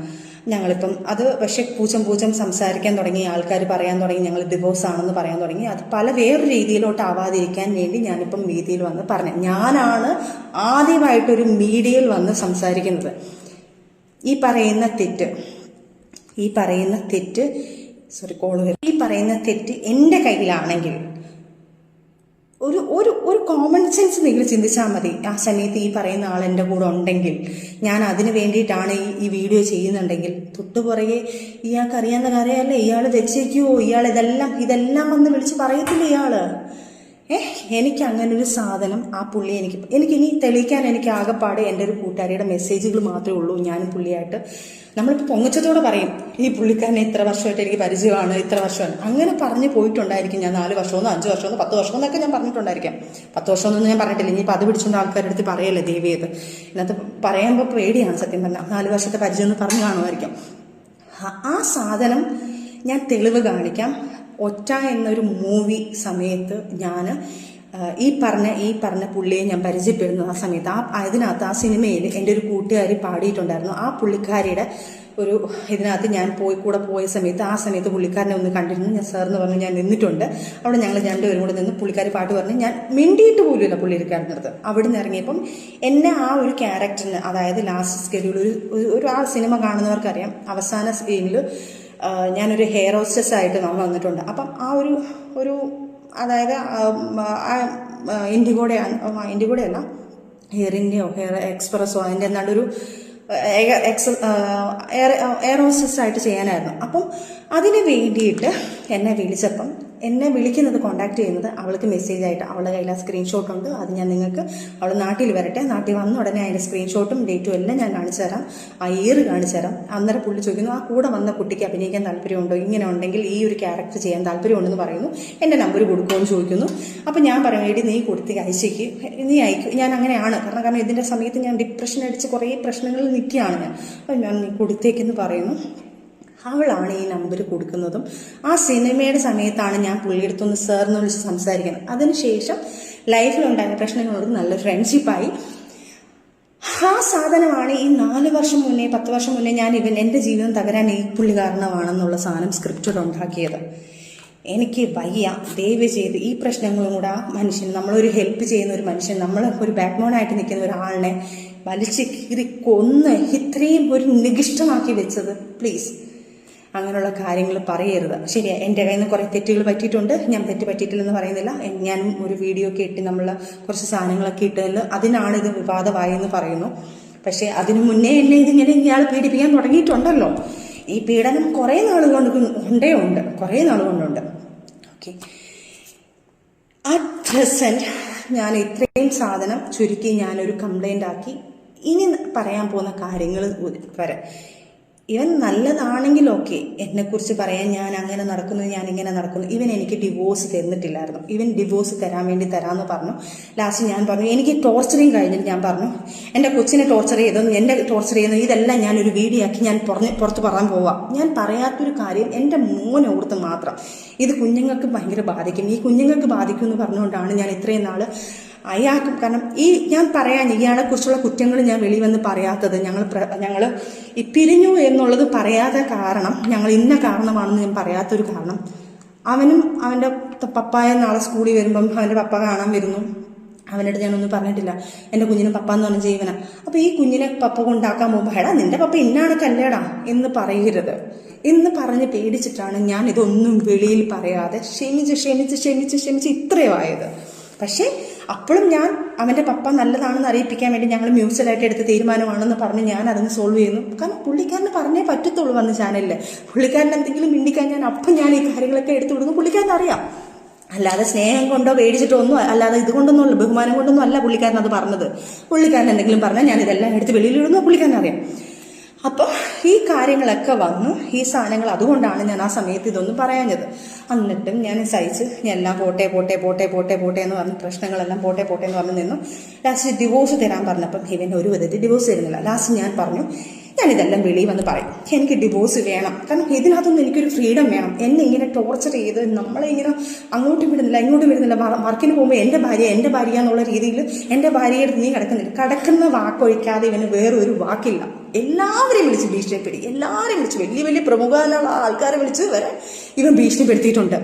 S1: ഞങ്ങളിപ്പം അത് പക്ഷേ പൂച്ചം സംസാരിക്കാൻ തുടങ്ങി, ആൾക്കാർ പറയാൻ തുടങ്ങി ഞങ്ങൾ ഡിവോഴ്സ് ആണെന്ന് പറയാൻ തുടങ്ങി. അത് വേറൊരു രീതിയിലോട്ട് ആവാതിരിക്കാൻ വേണ്ടി ഞാനിപ്പം മീഡിയയിൽ വന്ന് പറഞ്ഞു. ഞാനാണ് ആദ്യമായിട്ടൊരു മീഡിയയിൽ വന്ന് സംസാരിക്കുന്നത്. ഈ പറയുന്ന തെറ്റ് എൻ്റെ കയ്യിലാണെങ്കിൽ ഒരു കോമൺ സെൻസ് നിങ്ങൾ ചിന്തിച്ചാൽ മതി. ആ സമയത്ത് ഈ പറയുന്ന ആൾ എൻ്റെ കൂടെ ഉണ്ടെങ്കിൽ, ഞാൻ അതിന് വേണ്ടിയിട്ടാണ് ഈ വീഡിയോ ചെയ്യുന്നുണ്ടെങ്കിൽ, തൊട്ടുപുറകെ ഇയാൾക്ക് അറിയാവുന്ന കാര്യമല്ലേ, ഇയാൾ വെച്ചേക്കുവോ, ഇയാൾ ഇതെല്ലാം വന്ന് വിളിച്ച് പറയത്തില്ല ഇയാള്. എനിക്ക് അങ്ങനെ ഒരു സാധനം ആ പുള്ളി എനിക്കിനി തെളിയിക്കാൻ എനിക്ക് ആകെപ്പാട് എൻ്റെ ഒരു കൂട്ടുകാരിയുടെ മെസ്സേജുകൾ മാത്രമേ ഉള്ളൂ. ഞാനും പുള്ളിയായിട്ട് നമ്മളിപ്പോൾ പൊങ്ങച്ചത്തോടെ പറയും, ഈ പുള്ളിക്കാരനെ ഇത്ര വർഷമായിട്ട് എനിക്ക് പരിചയമാണ്, ഇത്ര വർഷമാണ്, അങ്ങനെ പറഞ്ഞു പോയിട്ടുണ്ടായിരിക്കും. ഞാൻ 4 വർഷമെന്നോ 5 വർഷമെന്നോ 10 വർഷമെന്നൊക്കെ ഞാൻ പറഞ്ഞിട്ടുണ്ടായിരിക്കാം. 10 വർഷമൊന്നും ഞാൻ പറഞ്ഞിട്ടില്ല. ഇനിയിപ്പോൾ അത് പിടിച്ചുകൊണ്ട് ആൾക്കാരുടെ അടുത്ത് പറയല്ലേ ദേവിയത്. ഇതിനകത്ത് പറയുമ്പോൾ പേടിയാണ് സത്യം പറഞ്ഞാൽ. 4 വർഷത്തെ പരിചയം എന്ന് പറഞ്ഞു കാണുമായിരിക്കും. ആ സാധനം ഞാൻ തെളിവ് കാണിക്കാം. ഒറ്റ എന്നൊരു മൂവി സമയത്ത് ഞാൻ ഈ പറഞ്ഞ പുള്ളിയെ ഞാൻ പരിചയപ്പെടുന്നു. ആ സമയത്ത് അതിനകത്ത് ആ സിനിമയിൽ എൻ്റെ ഒരു കൂട്ടുകാരി പാടിയിട്ടുണ്ടായിരുന്നു. ആ പുള്ളിക്കാരിയുടെ ഒരു ഇതിനകത്ത് ഞാൻ കൂടെ പോയ സമയത്ത് ആ സമയത്ത് പുള്ളിക്കാരനെ ഒന്ന് കണ്ടിരുന്നു. ഞാൻ സാറെന്ന് പറഞ്ഞു ഞാൻ നിന്നിട്ടുണ്ട്. അവിടെ ഞങ്ങൾ രണ്ടുപേരും കൂടെ നിന്ന് പുള്ളിക്കാരി പാട്ട് പറഞ്ഞ് ഞാൻ മിണ്ടിയിട്ട് പോലുമില്ല പുള്ളിക്കാരനടുത്ത്. അവിടെ നിന്ന് ഇറങ്ങിയപ്പം എന്നെ ആ ഒരു ക്യാരക്ടറിന്, അതായത് ലാസ്റ്റ് സ്കെഡ്യൂൾ ഒരു ആ സിനിമ കാണുന്നവർക്കറിയാം, അവസാന സ്ക്രീനിൽ ഞാനൊരു ഹെയർ ഹോസ്റ്റസ് ആയിട്ട് വന്നിട്ടുണ്ട്. അപ്പം ആ ഒരു അതായത് ഇൻഡിഗോടെ അല്ല, ഹെയർ ഇന്ത്യയോ ഹെയർ എക്സ്പ്രസ്സോ അതിൻ്റെ എന്താണ്ടൊരു എയർ ഹോസ്റ്റസ് ആയിട്ട് ചെയ്യാനായിരുന്നു. അപ്പം അതിന് വേണ്ടിയിട്ട് എന്നെ വിളിക്കുന്നത് കോണ്ടാക്ട് ചെയ്യുന്നത് അവൾക്ക് മെസ്സേജായിട്ട്, അവളുടെ കയ്യിൽ ആ സ്ക്രീൻഷോട്ട് ഉണ്ട്. അത് ഞാൻ നിങ്ങൾക്ക്, അവൾ നാട്ടിൽ വരട്ടെ, നാട്ടിൽ വന്ന ഉടനെ അതിൻ്റെ സ്ക്രീൻഷോട്ടും ഡേറ്റും എല്ലാം ഞാൻ കാണിച്ചു തരാം, ആ ഇയർ കാണിച്ചു തരാം. അന്നേരം പുള്ളി ചോദിക്കുന്നു, ആ കൂടെ വന്ന കുട്ടിക്ക് അഭിനയിക്കാൻ താല്പര്യമുണ്ടോ, ഇങ്ങനെ ഉണ്ടെങ്കിൽ ഈ ഒരു ക്യാരക്ടർ ചെയ്യാൻ താല്പര്യമുണ്ടെന്ന് പറയുന്നു. എൻ്റെ നമ്പർ കൊടുക്കുമെന്ന് ചോദിക്കുന്നു. അപ്പം ഞാൻ പറയും, എടി നീ കൊടുത്ത് അയച്ചേക്ക്, നീ അയക്കും. ഞാൻ അങ്ങനെയാണ്, കാരണം ഇതിൻ്റെ സമയത്ത് ഞാൻ ഡിപ്രഷൻ അടിച്ച് കുറേ പ്രശ്നങ്ങളിൽ നിൽക്കുകയാണ് ഞാൻ. അപ്പം ഞാൻ നീ കൊടുത്തേക്കെന്ന് പറയുന്നു. അവളാണ് ഈ നമ്പർ കൊടുക്കുന്നതും. ആ സിനിമയുടെ സമയത്താണ് ഞാൻ പുള്ളിയെടുത്തൊന്ന് സാറിന് വിളിച്ച് സംസാരിക്കുന്നത്. അതിനുശേഷം ലൈഫിലുണ്ടായ പ്രശ്നങ്ങളോട് നല്ല ഫ്രണ്ട്ഷിപ്പായി. ആ സാധനമാണ് ഈ 4 വർഷം മുന്നേ 10 വർഷം മുന്നേ ഞാൻ എൻ്റെ ജീവിതം തകരാൻ ഈ പുള്ളി കാരണമാണെന്നുള്ള സാധനം സ്ക്രിപ്റ്റഡ് ഉണ്ടാക്കിയത്. എനിക്ക് വയ്യ, ദയവ് ചെയ്ത് ഈ പ്രശ്നങ്ങളും കൂടെ ആ മനുഷ്യൻ, നമ്മളൊരു ഹെൽപ്പ് ചെയ്യുന്ന ഒരു മനുഷ്യൻ, നമ്മൾ ഒരു ബാക്ക് ബോണായിട്ട് നിൽക്കുന്ന ഒരാളിനെ വലിച്ച് കീറി കൊന്ന് ഇത്രയും ഒരു നികിഷ്ടമാക്കി വെച്ചത്, പ്ലീസ് അങ്ങനെയുള്ള കാര്യങ്ങൾ പറയരുത്. ശരിയാ, എൻ്റെ കയ്യിൽ നിന്ന് കുറേ തെറ്റുകൾ പറ്റിയിട്ടുണ്ട്. ഞാൻ തെറ്റ് പറ്റിയിട്ടില്ലെന്ന് പറയുന്നില്ല. ഞാനും ഒരു വീഡിയോ ഒക്കെ ഇട്ട് നമ്മൾ കുറച്ച് സാധനങ്ങളൊക്കെ ഇട്ടതിൽ അതിനാണ് ഇത് വിവാദമായെന്ന് പറയുന്നു. പക്ഷേ അതിനു മുന്നേ എന്നെ ഇതിങ്ങനെ ഇയാൾ പീഡിപ്പിക്കാൻ തുടങ്ങിയിട്ടുണ്ടല്ലോ. ഈ പീഡനം കുറേ നാൾ കൊണ്ടുണ്ട്. ഓക്കെ, അറ്റ് പ്രസൻറ്റ് ഞാൻ ഇത്രയും സാധനം ചുരുക്കി ഞാനൊരു കംപ്ലൈൻ്റ് ആക്കി. ഇനി പറയാൻ പോകുന്ന കാര്യങ്ങൾ വരെ ഇവൻ നല്ലതാണെങ്കിൽ ഓക്കെ, എന്നെക്കുറിച്ച് പറയാൻ ഞാൻ അങ്ങനെ നടക്കുന്നു, ഞാൻ ഇങ്ങനെ നടക്കുന്നു. ഇവൻ എനിക്ക് ഡിവോഴ്സ് തന്നിട്ടില്ലായിരുന്നു. ഇവൻ ഡിവോഴ്സ് തരാമെന്ന് പറഞ്ഞു. ലാസ്റ്റ് ഞാൻ പറഞ്ഞു, എനിക്ക് ടോർച്ചറിങ് കഴിഞ്ഞിട്ട് ഞാൻ പറഞ്ഞു, എൻ്റെ കൊച്ചിനെ ടോർച്ചർ ചെയ്തതും എൻ്റെ ടോർച്ചർ ചെയ്യുന്നത് ഇതെല്ലാം ഞാനൊരു വീഡിയോ ആക്കി ഞാൻ പുറത്ത് പറയാൻ പോവാം. ഞാൻ പറയാത്തൊരു കാര്യം എൻ്റെ മോനെ ഓർത്ത് മാത്രം. ഇത് കുഞ്ഞുങ്ങൾക്ക് ഭയങ്കര ബാധിക്കും, ഈ കുഞ്ഞുങ്ങൾക്ക് ബാധിക്കും എന്ന് പറഞ്ഞുകൊണ്ടാണ് ഞാൻ ഇത്രയും നാൾ അയാൾക്കും, കാരണം ഞാൻ പറയാൻ ഇയാളെക്കുറിച്ചുള്ള കുറ്റങ്ങൾ ഞാൻ വെളിവന്ന് പറയാത്തത്, ഞങ്ങൾ ഈ പിരിഞ്ഞു എന്നുള്ളത് പറയാത്ത കാരണം, ഞങ്ങൾ ഇന്ന കാരണമാണെന്ന് ഞാൻ പറയാത്തൊരു കാരണം, അവനും അവൻ്റെ പപ്പായ നാളെ സ്കൂളിൽ വരുമ്പം അവൻ്റെ പപ്പ കാണാൻ വരുന്നു. അവനോട് ഞാനൊന്നും പറഞ്ഞിട്ടില്ല, എൻ്റെ കുഞ്ഞിന് പപ്പ എന്ന് പറഞ്ഞ ജീവന. അപ്പോൾ ഈ കുഞ്ഞിനെ പപ്പ കൊണ്ടാക്കാൻ പോകുമ്പോൾ, എടാ നിൻ്റെ പപ്പ ഇന്നാണ് കല്ലേടാ എന്ന് പറയരുത് എന്ന് പറഞ്ഞ് പേടിച്ചിട്ടാണ് ഞാൻ ഇതൊന്നും വെളിയിൽ പറയാതെ ക്ഷമിച്ച് ഇത്രയും ആയത്. പക്ഷേ അപ്പോഴും ഞാൻ അവൻ്റെ പപ്പ നല്ലതാണെന്ന് അറിയിപ്പിക്കാൻ വേണ്ടി ഞങ്ങൾ മ്യൂച്വലായിട്ട് എടുത്ത തീരുമാനമാണെന്ന് പറഞ്ഞ് ഞാൻ അതിന് സോൾവ് ചെയ്യുന്നു. കാരണം പുള്ളിക്കാരന് പറഞ്ഞേ പറ്റത്തുള്ളൂ വന്ന് ചാനലിൽ. പുള്ളിക്കാരൻ എന്തെങ്കിലും മിണ്ടിക്കാൻ ഞാൻ ഈ കാര്യങ്ങളൊക്കെ എടുത്തു കൊടുക്കും. പുള്ളിക്കാരൻ അറിയാം, അല്ലാതെ സ്നേഹം കൊണ്ടോ പേടിച്ചിട്ടോ ഒന്നും, അല്ലാതെ ഇതുകൊണ്ടൊന്നും അല്ല, ബഹുമാനം കൊണ്ടൊന്നും അല്ല പുള്ളിക്കാരൻ അത് പറഞ്ഞത്. പുള്ളിക്കാരൻ എന്തെങ്കിലും പറഞ്ഞാൽ ഞാൻ ഇതെല്ലാം എടുത്ത് വെളിയിലിടുന്നു, പുള്ളിക്കാരൻ അറിയാം. അപ്പോൾ ഈ കാര്യങ്ങളൊക്കെ വന്നു, ഈ സാധനങ്ങൾ, അതുകൊണ്ടാണ് ഞാൻ ആ സമയത്ത് ഇതൊന്നും പറയാഞ്ഞത്. എന്നിട്ടും ഞാൻ സഹിച്ച് ഞാൻ എല്ലാം പോട്ടെ എന്ന് പറഞ്ഞ് പ്രശ്നങ്ങളെല്ലാം പോട്ടെ എന്ന് പറഞ്ഞ് നിന്നു. ലാസ്റ്റ് ഡിവോഴ്സ് തരാൻ പറഞ്ഞപ്പം ഇവൻ ഒരു വിധത്തിൽ ഡിവോഴ്സ് തരുന്നില്ല. ലാസ്റ്റ് ഞാൻ പറഞ്ഞു, ഞാനിതെല്ലാം വെളിയിൽ വന്ന് പറയും, എനിക്ക് ഡിവോഴ്സ് വേണം. കാരണം ഇതിനകത്തൊന്നും എനിക്കൊരു ഫ്രീഡം വേണം. എന്നെ ഇങ്ങനെ ടോർച്ചർ ചെയ്ത് നമ്മളെ ഇങ്ങനെ അങ്ങോട്ടും വിടുന്നില്ല ഇങ്ങോട്ടും വിടുന്നില്ല. വർക്കിന് പോകുമ്പോൾ എൻ്റെ ഭാര്യ എന്നുള്ള രീതിയിൽ എൻ്റെ ഭാര്യയുടെ നീ കിടക്കുന്നില്ല. കിടക്കുന്ന വാക്കൊഴിക്കാതെ ഇവന് വേറൊരു വാക്കില്ല. എല്ലാവരെയും വിളിച്ച് ഭീഷണിപ്പെടുത്തി, എല്ലാവരെയും വിളിച്ച് വലിയ വലിയ പ്രമുഖനുള്ള ആൾക്കാരെ വിളിച്ച് വരെ ഇവൻ ഭീഷണിപ്പെടുത്തിയിട്ടുണ്ട്.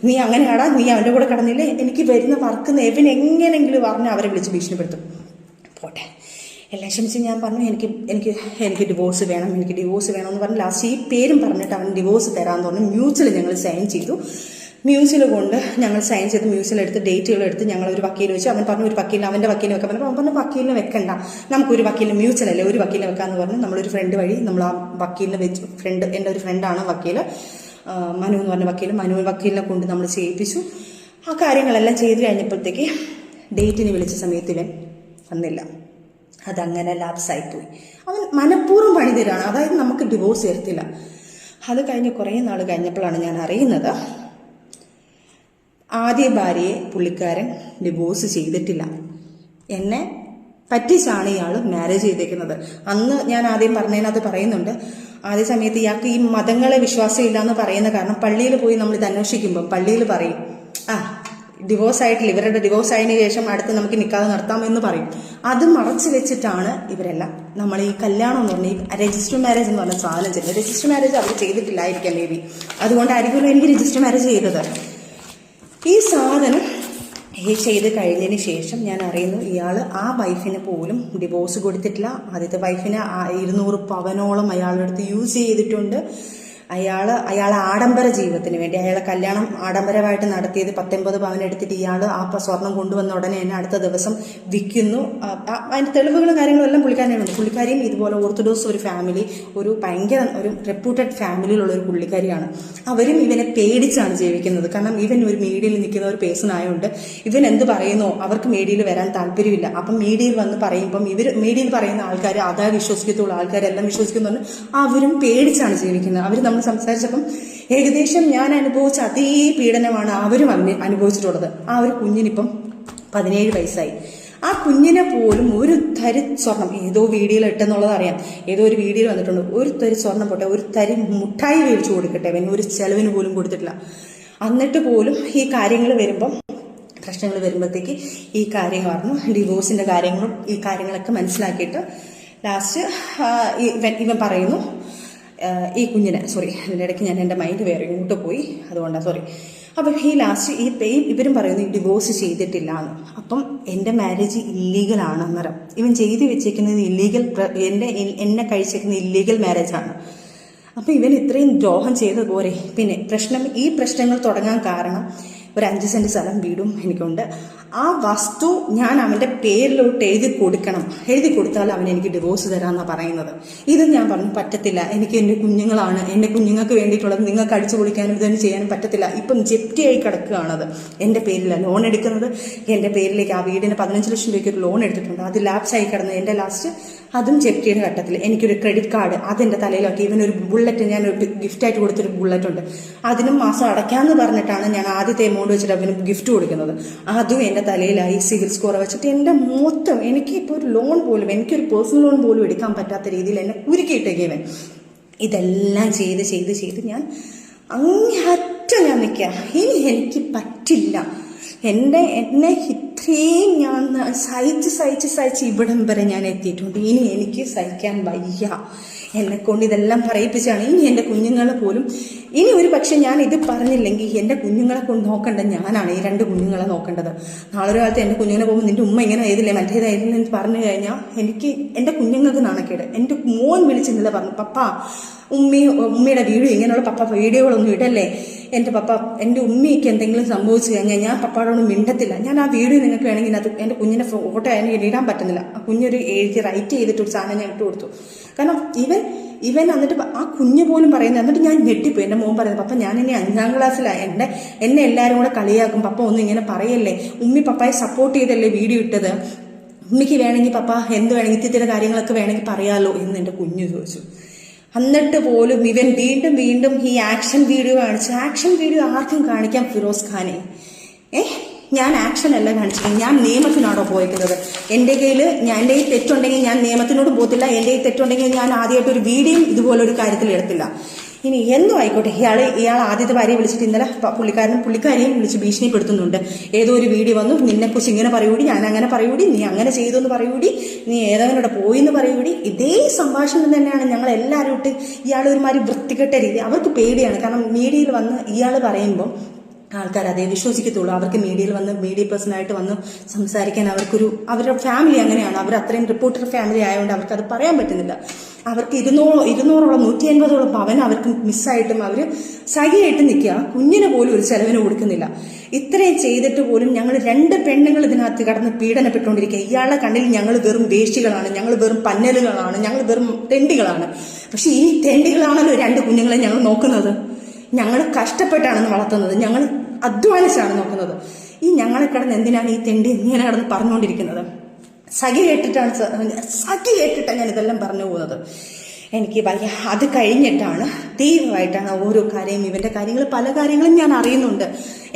S1: നീ അങ്ങനെയാടാ, നീ അവൻ്റെ കൂടെ കിടന്നില്ലേ, എനിക്ക് വരുന്ന വർക്ക് ഇവൻ എങ്ങനെയെങ്കിലും പറഞ്ഞ് അവരെ വിളിച്ച് ഭീഷണിപ്പെടുത്തും. പോട്ടെ, എല്ലാം ക്ഷമിച്ച് ഞാൻ പറഞ്ഞു എനിക്ക് ഡിവോഴ്സ് വേണം എന്ന് പറഞ്ഞ് ലാസ്റ്റ് ഈ പേരും പറഞ്ഞിട്ട് അവൻ ഡിവോഴ്സ് തരാമെന്ന് പറഞ്ഞു. മ്യൂച്വൽ ഞങ്ങൾ സൈൻ ചെയ്തു. മ്യൂച്വൽ കൊണ്ട് ഞങ്ങൾ സൈൻ ചെയ്ത് മ്യൂച്വലെടുത്ത് ഡേറ്റുകളെടുത്ത് ഞങ്ങൾ ഒരു വക്കീൽ വെച്ച്. അവൻ പറഞ്ഞു ഒരു വക്കീലിന്, അവൻ്റെ വക്കീലിന് വെക്കാൻ പറഞ്ഞു. അവൻ പറഞ്ഞു വക്കീലിന് വെക്കണ്ട, നമുക്കൊരു വക്കീലിന് മ്യൂച്വലല്ലേ ഒരു വക്കീലിനെ വെക്കാമെന്ന് പറഞ്ഞു. നമ്മളൊരു ഫ്രണ്ട് വഴി നമ്മൾ ആ വക്കീലിനെ വെച്ച്, എൻ്റെ ഒരു ഫ്രണ്ടാണ് വക്കീൽ, മനു എന്ന് പറഞ്ഞ വക്കീലിനെ കൊണ്ട് നമ്മൾ ചെയ്യിപ്പിച്ചു. ആ കാര്യങ്ങളെല്ലാം ചെയ്ത് കഴിഞ്ഞപ്പോഴത്തേക്ക് ഡേറ്റിന് വിളിച്ച സമയത്ത് ഇവൻ വന്നില്ല. അതങ്ങനെ ലാപ്സായിപ്പോയി. അവൻ മനഃപൂർവ്വം പണി തരാണ്, അതായത് നമുക്ക് ഡിവോഴ്സ് തരത്തില്ല. അത് കഴിഞ്ഞ് കുറേ നാൾ കഴിഞ്ഞപ്പോഴാണ് ഞാൻ അറിയുന്നത് ആദ്യ ഭാര്യയെ പുള്ളിക്കാരൻ ഡിവോഴ്സ് ചെയ്തിട്ടില്ല. എന്നെ പറ്റിച്ചാണ് ഇയാൾ മാരേജ് ചെയ്തേക്കുന്നത്. അന്ന് ഞാൻ ആദ്യം പറഞ്ഞതിനകത്ത് പറയുന്നുണ്ട്, ആദ്യ സമയത്ത് ഇയാൾക്ക് ഈ മതങ്ങളെ വിശ്വാസമില്ല എന്ന് പറയുന്ന കാരണം പള്ളിയിൽ പോയി നമ്മളിത് അന്വേഷിക്കുമ്പം പള്ളിയിൽ പറയും ഡിവോഴ്സ് ആയിട്ടില്ല, ഇവരുടെ ഡിവോഴ്സ് ആയതിനു ശേഷം അടുത്ത് നമുക്ക് നിക്കാതെ നടത്താമെന്ന് പറയും. അത് മറച്ചു വെച്ചിട്ടാണ് ഇവരെല്ലാം നമ്മൾ ഈ കല്യാണം എന്ന് പറഞ്ഞാൽ ഈ രജിസ്റ്റർ മാരേജ് എന്ന് പറഞ്ഞ സാധനം ചെയ്യുന്നത്. രജിസ്റ്റർ മാരേജ് അവർ ചെയ്തിട്ടില്ലായിരിക്കാം മേ ബി, അതുകൊണ്ടായിരിക്കും എനിക്ക് രജിസ്റ്റർ മാരേജ് ചെയ്തത്. ഈ സാധനം ചെയ്ത് കഴിഞ്ഞതിന് ശേഷം ഞാൻ അറിയുന്നു ഇയാൾ ആ വൈഫിന് പോലും ഡിവോഴ്സ് കൊടുത്തിട്ടില്ല. ആദ്യത്തെ വൈഫിന് 200 പവനോളം അയാളുടെ അടുത്ത് യൂസ് ചെയ്തിട്ടുണ്ട്. അയാൾ ആഡംബര ജീവിതത്തിന് വേണ്ടി അയാളെ കല്യാണം ആഡംബരമായിട്ട് നടത്തിയത് 19 പവൻ എടുത്തിട്ട് ഇയാൾ ആ സ്വർണം കൊണ്ടുവന്ന ഉടനെ തന്നെ അടുത്ത ദിവസം വിൽക്കുന്നു. അതിൻ്റെ തെളിവുകളും കാര്യങ്ങളും എല്ലാം പുള്ളിക്കാരിയുണ്ട്. പുള്ളിക്കാരിയും ഇതുപോലെ ഓർത്തഡോക്സ് ഒരു ഫാമിലി, ഒരു ഭയങ്കര ഒരു റെപ്യൂട്ടഡ് ഫാമിലിയിലുള്ള ഒരു പുള്ളിക്കാരിയാണ്. അവരും ഇവനെ പേടിച്ചാണ് ജീവിക്കുന്നത്. കാരണം ഇവൻ ഒരു മീഡിയയിൽ നിൽക്കുന്ന ഒരു പേഴ്സൺ ആയതുകൊണ്ട് ഇവൻ എന്ത് പറയുന്നോ അവർക്ക് മീഡിയയിൽ വരാൻ താല്പര്യമില്ല. അപ്പം മീഡിയയിൽ വന്ന് പറയുമ്പം മീഡിയയിൽ പറയുന്ന ആൾക്കാർ അതാ വിശ്വസിക്കത്തുള്ളൂ, ആൾക്കാരെല്ലാം വിശ്വസിക്കുന്നുണ്ട്. അവരും പേടിച്ചാണ് ജീവിക്കുന്നത്. അവർ നമ്മൾ സംസാരിച്ചപ്പം ഏകദേശം ഞാൻ അനുഭവിച്ച അതേ പീഡനമാണ് അവരും അനുഭവിച്ചിട്ടുള്ളത്. ആ ഒരു കുഞ്ഞിനിപ്പം 17 വയസ്സായി. ആ കുഞ്ഞിനെ പോലും ഒരു തരി സ്വർണം ഏതോ വീഡിയോയിൽ ഇട്ടെന്നുള്ളത് അറിയാം, ഏതോ ഒരു വീഡിയോയിൽ വന്നിട്ടുണ്ട്. ഒരു തരി സ്വർണം പോട്ടെ, ഒരു തരി മുട്ടായി മേടിച്ചു കൊടുക്കട്ടെ, അവൻ ഒരു ചെലവിന് പോലും കൊടുത്തിട്ടില്ല. എന്നിട്ട് പോലും ഈ കാര്യങ്ങൾ വരുമ്പം പ്രശ്നങ്ങൾ വരുമ്പോഴത്തേക്ക് ഈ കാര്യങ്ങൾ പറഞ്ഞു ഡിവോഴ്സിൻ്റെ കാര്യങ്ങളും ഈ കാര്യങ്ങളൊക്കെ മനസ്സിലാക്കിയിട്ട് ലാസ്റ്റ് ഇവൻ പറയുന്നു ഈ കുഞ്ഞിനെ അതിൻ്റെ ഇടയ്ക്ക് ഞാൻ എൻ്റെ മൈൻഡ് വേറെ ഇങ്ങോട്ട് പോയി, അതുകൊണ്ടാണ് സോറി. അപ്പം ഈ ലാസ്റ്റ് ഇവരും പറയുന്നു ഡിവോഴ്സ് ചെയ്തിട്ടില്ല എന്ന്. അപ്പം എൻ്റെ മാരേജ് ഇല്ലീഗലാണ് അന്നേരം. ഇവൻ ചെയ്ത് വെച്ചേക്കുന്നത് ഇല്ലീഗൽ, എന്നെ കഴിച്ചേക്കുന്ന ഇല്ലീഗൽ മാരേജാണ്. അപ്പം ഇവൻ ഇത്രയും ദ്രോഹം ചെയ്ത് പോരെ. പിന്നെ ഈ പ്രശ്നങ്ങൾ തുടങ്ങാൻ കാരണം ഒരു 5 സെന്റ് സ്ഥലം വീടും എനിക്കുണ്ട്. ആ വസ്തു ഞാൻ അവൻ്റെ പേരിലോട്ട് എഴുതി കൊടുത്താൽ അവൻ എനിക്ക് ഡിവോഴ്സ് തരാമെന്നാണ് പറയുന്നത്. ഇത് ഞാൻ പറഞ്ഞു പറ്റത്തില്ല, എനിക്ക് എൻ്റെ കുഞ്ഞുങ്ങളാണ്, എൻ്റെ കുഞ്ഞുങ്ങൾക്ക് വേണ്ടിയിട്ടുള്ളത് നിങ്ങൾക്ക് അടിച്ചു പൊളിക്കാനും ഇതൊന്നും ചെയ്യാനും പറ്റത്തില്ല. ഇപ്പം ജപ്തിയായി കിടക്കുകയാണത്. എൻ്റെ പേരിലാണ് ലോൺ എടുക്കുന്നത്, എൻ്റെ പേരിലേക്ക് ആ വീടിന് 15 ലക്ഷം രൂപയ്ക്ക് ഒരു ലോൺ എടുത്തിട്ടുണ്ട്. അത് ലാപ്സായി കിടന്ന് എൻ്റെ ലാസ്റ്റ് അതും ജപ്തിയുടെ ഘട്ടത്തിൽ എനിക്കൊരു ക്രെഡിറ്റ് കാർഡ് അതെൻ്റെ തലയിലാക്കി. ഇവനൊരു ബുള്ളറ്റ്, ഞാൻ ഒരു ഗിഫ്റ്റായിട്ട് കൊടുത്തൊരു ബുള്ളറ്റ് ഉണ്ട്, അതിനും മാസം അടയ്ക്കാമെന്ന് പറഞ്ഞിട്ടാണ് ഞാൻ ആദ്യത്തെ എമൗണ്ട് വെച്ചിട്ട് അവന് ഗിഫ്റ്റ് കൊടുക്കുന്നത്. അതും എൻ്റെ തലയിലായി സിവിൽ സ്കോർ വെച്ചിട്ട് എൻ്റെ മൊത്തം എനിക്കിപ്പോൾ ഒരു ലോൺ പോലും, എനിക്കൊരു പേഴ്സണൽ ലോൺ പോലും എടുക്കാൻ പറ്റാത്ത രീതിയിൽ എന്നെ കുരുക്കിയിട്ടേക്കവൻ. ഇതെല്ലാം ചെയ്ത് ഞാൻ അങ്ങേയറ്റം ഞാൻ നിൽക്കുക. ഇനി എനിക്ക് പറ്റില്ല, എന്നെ ഇത്രയും ഞാൻ സഹിച്ച് ഇവിടം വരെ ഞാൻ എത്തിയിട്ടുണ്ട്. ഇനി എനിക്ക് സഹിക്കാൻ വയ്യ, എന്നെക്കൊണ്ട് ഇതെല്ലാം പറയിപ്പിച്ചാണ്. ഇനി എൻ്റെ കുഞ്ഞുങ്ങളെ പോലും ഇനി ഒരു പക്ഷെ ഞാൻ ഇത് പറഞ്ഞില്ലെങ്കിൽ എൻ്റെ കുഞ്ഞുങ്ങളെ കൊണ്ട് നോക്കേണ്ടത് ഞാനാണ്, ഈ 2 കുഞ്ഞുങ്ങളെ നോക്കേണ്ടത്. നാളെ ഒരു കാലത്ത് എൻ്റെ കുഞ്ഞുങ്ങളെ പോകുമ്പോൾ നിൻ്റെ ഉമ്മ ഇങ്ങനെ ചെയ്തില്ലേ മറ്റേതായിരുന്നു എന്ന് പറഞ്ഞു കഴിഞ്ഞാൽ എനിക്ക് എൻ്റെ കുഞ്ഞുങ്ങൾക്ക് നാണക്കേട്. എൻ്റെ മോൻ വിളിച്ചിരുന്നില്ല പറഞ്ഞു, പപ്പ ഉമ്മയുടെ വീഡിയോ ഇങ്ങനെയുള്ള പപ്പ വീഡിയോകളൊന്നും ഇടല്ലേ, എൻ്റെ ഉമ്മയ്ക്ക് എന്തെങ്കിലും സംഭവിച്ചു കഴിഞ്ഞാൽ ഞാൻ പപ്പാടോട് മിണ്ടത്തില്ല. ഞാൻ ആ വീഡിയോ നിങ്ങൾക്ക് വേണമെങ്കിൽ അത് എൻ്റെ കുഞ്ഞിൻ്റെ ഫോട്ടോ എനിക്ക് ഇടാൻ പറ്റുന്നില്ല. ആ കുഞ്ഞൊരു റൈറ്റ് ചെയ്തിട്ട് ഒരു സാധനം ഞാൻ ഇട്ട് കൊടുത്തു. കാരണം ഇവൻ എന്നിട്ട് ആ കുഞ്ഞ് പോലും പറയുന്നത്, എന്നിട്ട് ഞാൻ ഞെട്ടിപ്പോയി. എൻ്റെ മോൻ പറയുന്നത്, പപ്പ ഞാൻ ഇനി 5ാം ക്ലാസ്സിലാണ്, എന്നെ എല്ലാവരും കൂടെ കളിയാക്കും, പപ്പ ഒന്നും ഇങ്ങനെ പറയല്ലേ, ഉമ്മി പപ്പായെ സപ്പോർട്ട് ചെയ്തല്ലേ വീഡിയോ ഇട്ടത്, ഉമ്മിക്ക് വേണമെങ്കിൽ പപ്പ എന്ത് വേണമെങ്കിൽ ഇത്തിരി കാര്യങ്ങളൊക്കെ വേണമെങ്കിൽ പറയാമല്ലോ എന്ന് എൻ്റെ കുഞ്ഞ് ചോദിച്ചു. എന്നിട്ട് പോലും ഇവൻ വീണ്ടും ഈ ആക്ഷൻ വീഡിയോ കാണിച്ചു. ആക്ഷൻ വീഡിയോ ആർക്കും കാണിക്കാം ഫിറോസ് ഖാനെ. ഞാൻ ആക്ഷൻ അല്ല കാണിച്ചത്, ഞാൻ നിയമത്തിനാണോ പോയിരിക്കുന്നത്. എൻ്റെ കയ്യിൽ തെറ്റുണ്ടെങ്കിൽ ഞാൻ നിയമത്തിനോട് പോകത്തില്ല. എൻ്റെ തെറ്റുണ്ടെങ്കിൽ ഞാൻ ആദ്യമായിട്ട് ഒരു വീഡിയോ ഇതുപോലൊരു കാര്യത്തിൽ എടുത്തില്ല. ഇനി എന്നും ആയിക്കോട്ടെ, ഇയാൾ ആദ്യത്തെ ഭാര്യയെ വിളിച്ചിട്ട് ഇന്നലെ പുള്ളിക്കാരിയും വിളിച്ച് ഭീഷണിപ്പെടുത്തുന്നുണ്ട്. ഏതോ ഒരു വീഡിയോ വന്നു, നിന്നെക്കുറിച്ച് ഇങ്ങനെ പറയൂടി, ഞാൻ അങ്ങനെ പറയൂടി, നീ അങ്ങനെ ചെയ്തു എന്ന് പറയൂടി, നീ ഏതവനോടെ പോയി എന്ന് പറയൂടി. ഇതേ സംഭാഷണം തന്നെയാണ് ഞങ്ങൾ എല്ലാവരും ഇട്ട് ഇയാൾ ഒരുമാതിരി വൃത്തികെട്ട രീതി. അവർക്ക് പേടിയാണ്. കാരണം മീഡിയയിൽ വന്ന് ഇയാൾ പറയുമ്പം ആൾക്കാർ അതേ വിശ്വസിക്കത്തുള്ളൂ. അവർക്ക് മീഡിയയിൽ വന്ന് മീഡിയ പേഴ്സണായിട്ട് വന്ന് സംസാരിക്കാൻ അവരുടെ ഫാമിലി അങ്ങനെയാണ്. അവർ അത്രയും റിപ്പോർട്ടർ ഫാമിലി ആയതുകൊണ്ട് അവർക്ക് അത് പറയാൻ പറ്റുന്നില്ല. അവർക്ക് 200ഓളം 150ഓളം പവൻ അവർക്ക് മിസ്സായിട്ടും അവർ സഹിയായിട്ട് നിൽക്കുക. കുഞ്ഞിന് പോലും ഒരു ചെലവിന് കൊടുക്കുന്നില്ല. ഇത്രയും ചെയ്തിട്ട് പോലും ഞങ്ങൾ 2 പെണ്ണുങ്ങൾ ഇതിനകത്ത് കടന്ന് പീഡനപ്പെട്ടുകൊണ്ടിരിക്കുക. ഇയാളുടെ കണ്ണിൽ ഞങ്ങൾ വെറും വേഷ്ടികളാണ്, ഞങ്ങൾ വെറും പന്നലുകളാണ്, ഞങ്ങൾ വെറും തെണ്ടികളാണ്. പക്ഷെ ഈ തെണ്ടികളാണല്ലോ 2 കുഞ്ഞുങ്ങളെ ഞങ്ങൾ നോക്കുന്നത്. ഞങ്ങൾ കഷ്ടപ്പെട്ടാണ് വളർത്തുന്നത്, ഞങ്ങൾ അധ്വാനിച്ചാണ് നോക്കുന്നത്. ഈ ഞങ്ങളെ കിടന്ന് എന്തിനാണ് ഈ തെണ്ടി ഇങ്ങനെ കിടന്ന് പറഞ്ഞുകൊണ്ടിരിക്കുന്നത്? സഖി കേട്ടിട്ടാണ് ഞാൻ ഇതെല്ലാം പറഞ്ഞു പോകുന്നത്. എനിക്ക് വയ്യ. അത് കഴിഞ്ഞിട്ടാണ് ദൈവമായിട്ടാണ് ഓരോ കാര്യം, ഇവന്റെ കാര്യങ്ങൾ പല കാര്യങ്ങളും ഞാൻ അറിയുന്നുണ്ട്.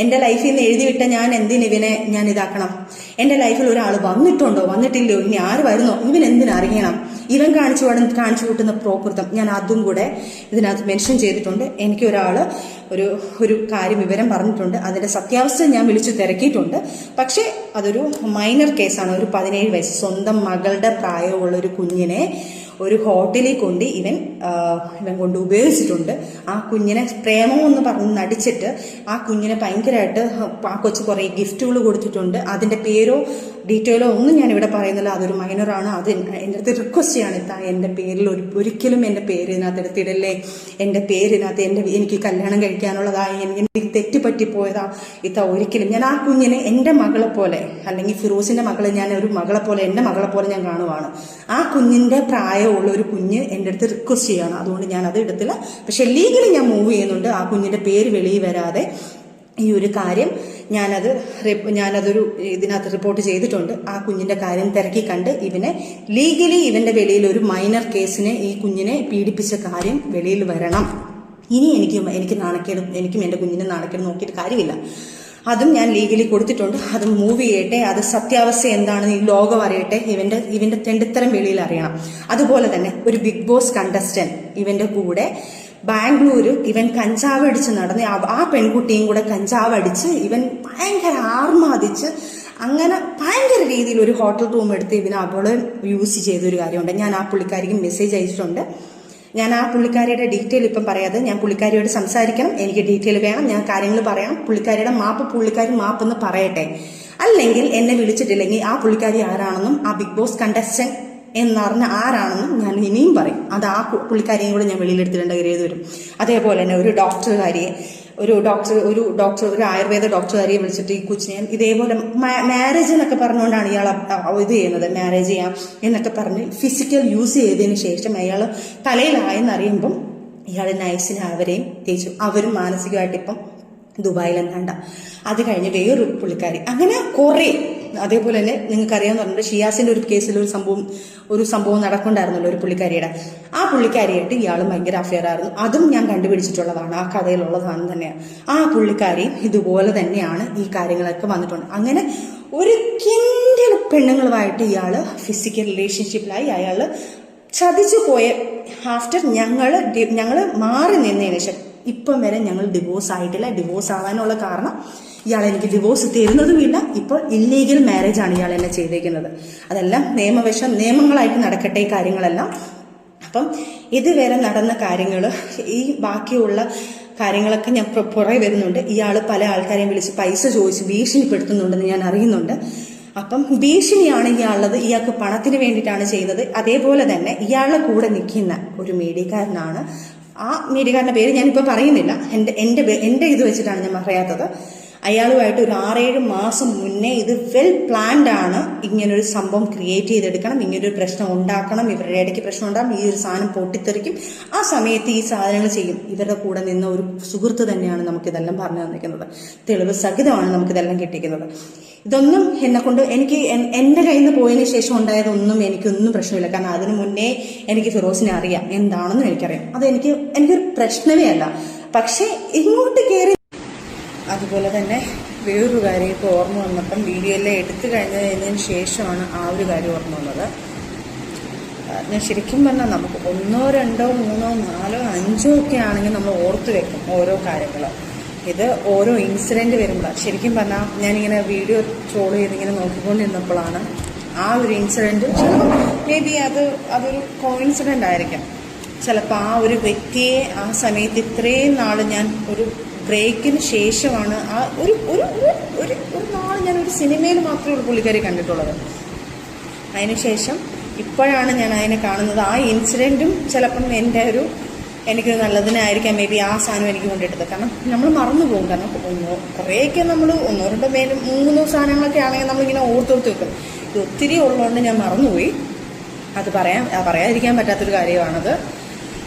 S1: എൻ്റെ ലൈഫിൽ നിന്ന് എഴുതിവിട്ട ഞാൻ ഇവനെ ഞാൻ ഇതാക്കണം? എൻ്റെ ലൈഫിൽ ഒരാൾ വന്നിട്ടുണ്ടോ, വന്നിട്ടില്ലയോ, ഇനി ആര് വരുന്നോ, ഇവൻ എന്തിനറിയണം? ഇവൻ കാണിച്ചു കൂട്ടുന്ന പ്രോകൃതം ഞാൻ അതും കൂടെ ഇതിനകത്ത് മെൻഷൻ ചെയ്തിട്ടുണ്ട്. എനിക്ക് ഒരു കാര്യം വിവരം പറഞ്ഞിട്ടുണ്ട്. അതിന്റെ സത്യാവസ്ഥ ഞാൻ വിളിച്ചു തിരക്കിയിട്ടുണ്ട്. പക്ഷേ അതൊരു മൈനർ കേസാണ്. ഒരു 17 വയസ്സ് സ്വന്തം മകളുടെ പ്രായമുള്ള ഒരു കുഞ്ഞിനെ ഒരു ഹോട്ടലിൽ കൊണ്ട് ഇവൻ കൊണ്ട് ഉപയോഗിച്ചിട്ടുണ്ട്. ആ കുഞ്ഞിനെ പ്രേമമെന്ന് പറഞ്ഞ് നടിച്ചിട്ട് ആ കുഞ്ഞിനെ ഭയങ്കരമായിട്ട് ആ കൊച്ചു കുറേ ഗിഫ്റ്റുകൾ കൊടുത്തിട്ടുണ്ട്. അതിൻ്റെ പേരോ ഡീറ്റെയിലോ ഒന്നും ഞാനിവിടെ പറയുന്നില്ല. അതൊരു മൈനറാണ്. അത് എൻ്റെ അടുത്ത് റിക്വസ്റ്റ് ചെയ്യാണ്. എൻ്റെ പേരിൽ ഒരിക്കലും എൻ്റെ പേര് ഇതിനകത്ത് എടുത്തിടല്ലേ. എൻ്റെ പേരിനകത്ത് എനിക്ക് കല്യാണം കഴിക്കാനുള്ളതായി എനിക്ക് തെറ്റുപറ്റിപ്പോയതാ ഒരിക്കലും. ഞാൻ ആ കുഞ്ഞിനെ എൻ്റെ മകളെ പോലെ, അല്ലെങ്കിൽ ഫിറോസിൻ്റെ മകളെ ഞാൻ ഒരു മകളെ പോലെ, എൻ്റെ മകളെ പോലെ ഞാൻ കാണുവാണ്. ആ കുഞ്ഞിൻ്റെ പ്രായമുള്ള ഒരു കുഞ്ഞ് എൻ്റെ അടുത്ത് റിക്വസ്റ്റ് ചെയ്യാണ്. അതുകൊണ്ട് ഞാൻ അത് എടുത്തില്ല. പക്ഷെ ലീഗലി ഞാൻ മൂവ് ചെയ്യുന്നുണ്ട്. ആ കുഞ്ഞിൻ്റെ പേര് വെളിയിൽ വരാതെ ഈ ഒരു കാര്യം ഞാനതൊരു ഇതിനകത്ത് റിപ്പോർട്ട് ചെയ്തിട്ടുണ്ട്. ആ കുഞ്ഞിൻ്റെ കാര്യം തിരക്കി കണ്ട് ലീഗലി ഇവൻ്റെ വെളിയിൽ ഒരു മൈനർ കേസിനെ ഈ കുഞ്ഞിനെ പീഡിപ്പിച്ച കാര്യം വെളിയിൽ വരണം. ഇനി എനിക്ക് നാണക്കേട്, എനിക്കും എൻ്റെ കുഞ്ഞിനെ നാണക്കേട് നോക്കിയിട്ട് കാര്യമില്ല. അതും ഞാൻ ലീഗലി കൊടുത്തിട്ടുണ്ട്. അത് മൂവ് ചെയ്യട്ടെ. അത് സത്യാവസ്ഥ എന്താണെന്ന് ഈ ലോകം അറിയട്ടെ. ഇവന്റെ തെണ്ടിത്തരം വെളിയിൽ അറിയണം. അതുപോലെ തന്നെ ഒരു ബിഗ് ബോസ് കണ്ടസ്റ്റന്റ് ഇവന്റെ കൂടെ ബാംഗ്ലൂര് ഇവൻ കഞ്ചാവ് അടിച്ച് നടന്ന് ആ പെൺകുട്ടിയും കൂടെ കഞ്ചാവ് അടിച്ച് ഇവൻ ഭയങ്കര ആർമാദിച്ച് അങ്ങനെ ഭയങ്കര രീതിയിൽ ഒരു ഹോട്ടൽ റൂം എടുത്ത് അവള് യൂസ് ചെയ്തൊരു കാര്യമുണ്ട്. ഞാൻ ആ പുള്ളിക്കാരിക്ക് മെസ്സേജ് അയച്ചിട്ടുണ്ട്. ഞാൻ ആ പുള്ളിക്കാരിയുടെ ഡീറ്റെയിൽ ഇപ്പം പറയാതെ, ഞാൻ പുള്ളിക്കാരിയോട് സംസാരിക്കണം. എനിക്ക് ഡീറ്റെയിൽ വേണം. ഞാൻ കാര്യങ്ങൾ പറയാം. പുള്ളിക്കാരിയുടെ പുള്ളിക്കാരി മാപ്പെന്ന് പറയട്ടെ. അല്ലെങ്കിൽ എന്നെ വിളിച്ചിട്ടില്ലെങ്കിൽ ആ പുള്ളിക്കാരി ആരാണെന്നും ആ ബിഗ് ബോസ് കണ്ടസ്റ്റന്റ് എന്നറിഞ്ഞ ആരാണെന്നും ഞാൻ ഇനിയും പറയും. അത് ആ പുള്ളിക്കാരിയും കൂടെ ഞാൻ വെളിയിലെടുത്തിടേണ്ട കാര്യം വരും. അതേപോലെ തന്നെ ഒരു ആയുർവേദ ഡോക്ടറുകാരിയെ വിളിച്ചിട്ട് ഈ കൊച്ചിനെ ഇതേപോലെ മാരേജ് എന്നൊക്കെ പറഞ്ഞുകൊണ്ടാണ് ഇയാൾ ഇത് ചെയ്യുന്നത്. മാരേജ് ചെയ്യാം എന്നൊക്കെ പറഞ്ഞ് ഫിസിക്കൽ യൂസ് ചെയ്തതിന് ശേഷം അയാൾ തലയിലായെന്നറിയുമ്പം ഇയാൾ നൈസിന് അവരെയും തേച്ചു. അവരും മാനസികമായിട്ട് ഇപ്പം ദുബായിലെന്താണ്ട. അത് കഴിഞ്ഞ് വേറൊരു പുള്ളിക്കാരി, അങ്ങനെ കുറേ. അതേപോലെ തന്നെ നിങ്ങൾക്കറിയാമെന്ന് പറഞ്ഞിട്ട് ഷിയാസിന്റെ ഒരു കേസിൽ ഒരു സംഭവം നടക്കുന്നുണ്ടായിരുന്നല്ലോ ഒരു പുള്ളിക്കാരിയുടെ. ആ പുള്ളിക്കാരിയായിട്ട് ഇയാളും ഭയങ്കര അഫെയർ ആയിരുന്നു. അതും ഞാൻ കണ്ടുപിടിച്ചിട്ടുള്ളതാണ്. ആ കഥയിലുള്ളതാണ് തന്നെയാണ്. ആ പുള്ളിക്കാരിയും ഇതുപോലെ തന്നെയാണ് ഈ കാര്യങ്ങളൊക്കെ വന്നിട്ടുണ്ട്. അങ്ങനെ ഒരു കിൻഡിൽ പെണ്ണുങ്ങളുമായിട്ട് ഇയാള് ഫിസിക്കൽ റിലേഷൻഷിപ്പിലായി. അയാള് ചതിച്ചു പോയ ആഫ്റ്റർ ഞങ്ങള് മാറി നിന്നതിന് ശേഷം ഇപ്പം വരെ ഞങ്ങൾ ഡിവോഴ്സ് ആയിട്ടില്ല. ഡിവോഴ്സ് ആവാനുള്ള കാരണം ഇയാൾ എനിക്ക് ഡിവോഴ്സ് തരുന്നതുമില്ല. ഇപ്പോൾ ഇല്ലീഗൽ മാരേജ് ആണ് ഇയാൾ എന്നെ ചെയ്തേക്കുന്നത്. അതെല്ലാം നിയമങ്ങളായിട്ട് നടക്കട്ടെ ഈ കാര്യങ്ങളെല്ലാം. അപ്പം ഇതുവരെ നടന്ന കാര്യങ്ങൾ, ഈ ബാക്കിയുള്ള കാര്യങ്ങളൊക്കെ ഞാൻ പുറകെ വരുന്നുണ്ട്. ഇയാൾ പല ആൾക്കാരെയും വിളിച്ച് പൈസ ചോദിച്ച് ഭീഷണിപ്പെടുത്തുന്നുണ്ടെന്ന് ഞാൻ അറിയുന്നുണ്ട്. അപ്പം ഭീഷണിയാണ് ഇയാളുള്ളത്. ഇയാൾക്ക് പണത്തിന് വേണ്ടിയിട്ടാണ് ചെയ്യുന്നത്. അതേപോലെ തന്നെ ഇയാളുടെ കൂടെ നിൽക്കുന്ന ഒരു മീഡിയക്കാരനാണ്. ആ മീഡിയക്കാരൻ്റെ പേര് ഞാനിപ്പോൾ പറയുന്നില്ല. എൻ്റെ ഇത് വെച്ചിട്ടാണ് ഞാൻ പറയാത്തത്. അയാളുമായിട്ട് ഒരു 6-7 മാസം മുന്നേ ഇത് വെൽ പ്ലാൻഡ് ആണ്. ഇങ്ങനൊരു സംഭവം ക്രിയേറ്റ് ചെയ്തെടുക്കണം, ഇങ്ങനൊരു പ്രശ്നം ഉണ്ടാക്കണം, ഇവരുടെ ഇടയ്ക്ക് പ്രശ്നം ഉണ്ടാകും, ഈ ഒരു സാധനം പൊട്ടിത്തെറിക്കും, ആ സമയത്ത് ഈ സാധനങ്ങൾ ചെയ്യും. ഇവരുടെ കൂടെ നിന്ന ഒരു സുഹൃത്ത് തന്നെയാണ് നമുക്കിതെല്ലാം പറഞ്ഞു തന്നിരിക്കുന്നത്. തെളിവ് സഹിതമാണ് നമുക്കിതെല്ലാം കിട്ടിയിരിക്കുന്നത്. ഇതൊന്നും എന്നെക്കൊണ്ട് എൻ്റെ കയ്യിൽ നിന്ന് പോയതിന് ശേഷം ഉണ്ടായതൊന്നും എനിക്കൊന്നും പ്രശ്നമില്ല. കാരണം അതിനു മുന്നേ എനിക്ക് ഫിറോസിനെ അറിയാം, എന്താണെന്നും എനിക്കറിയാം. അത് എനിക്കൊരു പ്രശ്നമേ അല്ല. പക്ഷെ ഇങ്ങോട്ട് കയറി അതുപോലെ തന്നെ വേറൊരു കാര്യം ഇപ്പോൾ ഓർമ്മ വന്നപ്പം വീഡിയോ എല്ലാം എടുത്തു കഴിഞ്ഞതിന് ശേഷമാണ് ആ ഒരു കാര്യം ഓർമ്മ വന്നത്. ഞാൻ ശരിക്കും പറഞ്ഞാൽ നമുക്ക് 1, 2, 3, 4, 5 ഒക്കെ ആണെങ്കിൽ നമ്മൾ ഓർത്ത് വെക്കും ഓരോ കാര്യങ്ങൾ. ഇത് ഓരോ ഇൻസിഡൻറ്റ് വരുമ്പോഴാണ് ശരിക്കും പറഞ്ഞാൽ ഞാനിങ്ങനെ വീഡിയോ ട്രോൾ ചെയ്തിങ്ങനെ നോക്കിക്കൊണ്ടിരുന്നപ്പോഴാണ് ആ ഒരു ഇൻസിഡൻറ്റ്, ചിലപ്പോൾ മേ ബി അതൊരു കോയിൻസിഡൻ്റ് ആയിരിക്കാം. ചിലപ്പോൾ ആ ഒരു വ്യക്തിയെ ആ സമയത്ത് ഇത്രയും നാൾ ഞാൻ ഒരു ബ്രേക്കിന് ശേഷമാണ് ആ ഒരു നാൾ ഞാൻ ഒരു സിനിമയിൽ മാത്രമേ ഒരു പുള്ളിക്കാരി കണ്ടിട്ടുള്ളത്. അതിനുശേഷം ഇപ്പോഴാണ് ഞാൻ അതിനെ കാണുന്നത്. ആ ഇൻസിഡൻറ്റും ചിലപ്പം എനിക്ക് നല്ലതിനായിരിക്കാം മേ ബി ആ സാധനം എനിക്ക് കൊണ്ടിട്ടത്. കാരണം നമ്മൾ മറന്നു പോകും. കാരണം കുറേയൊക്കെ നമ്മൾ 1, 2, 3 സാധനങ്ങളൊക്കെ ആണെങ്കിൽ നമ്മളിങ്ങനെ ഓർത്തോർത്ത് വെക്കും. ഇത് ഒത്തിരി ഉള്ളതുകൊണ്ട് ഞാൻ മറന്നുപോയി. അത് പറയാതിരിക്കാൻ പറ്റാത്തൊരു കാര്യമാണത്.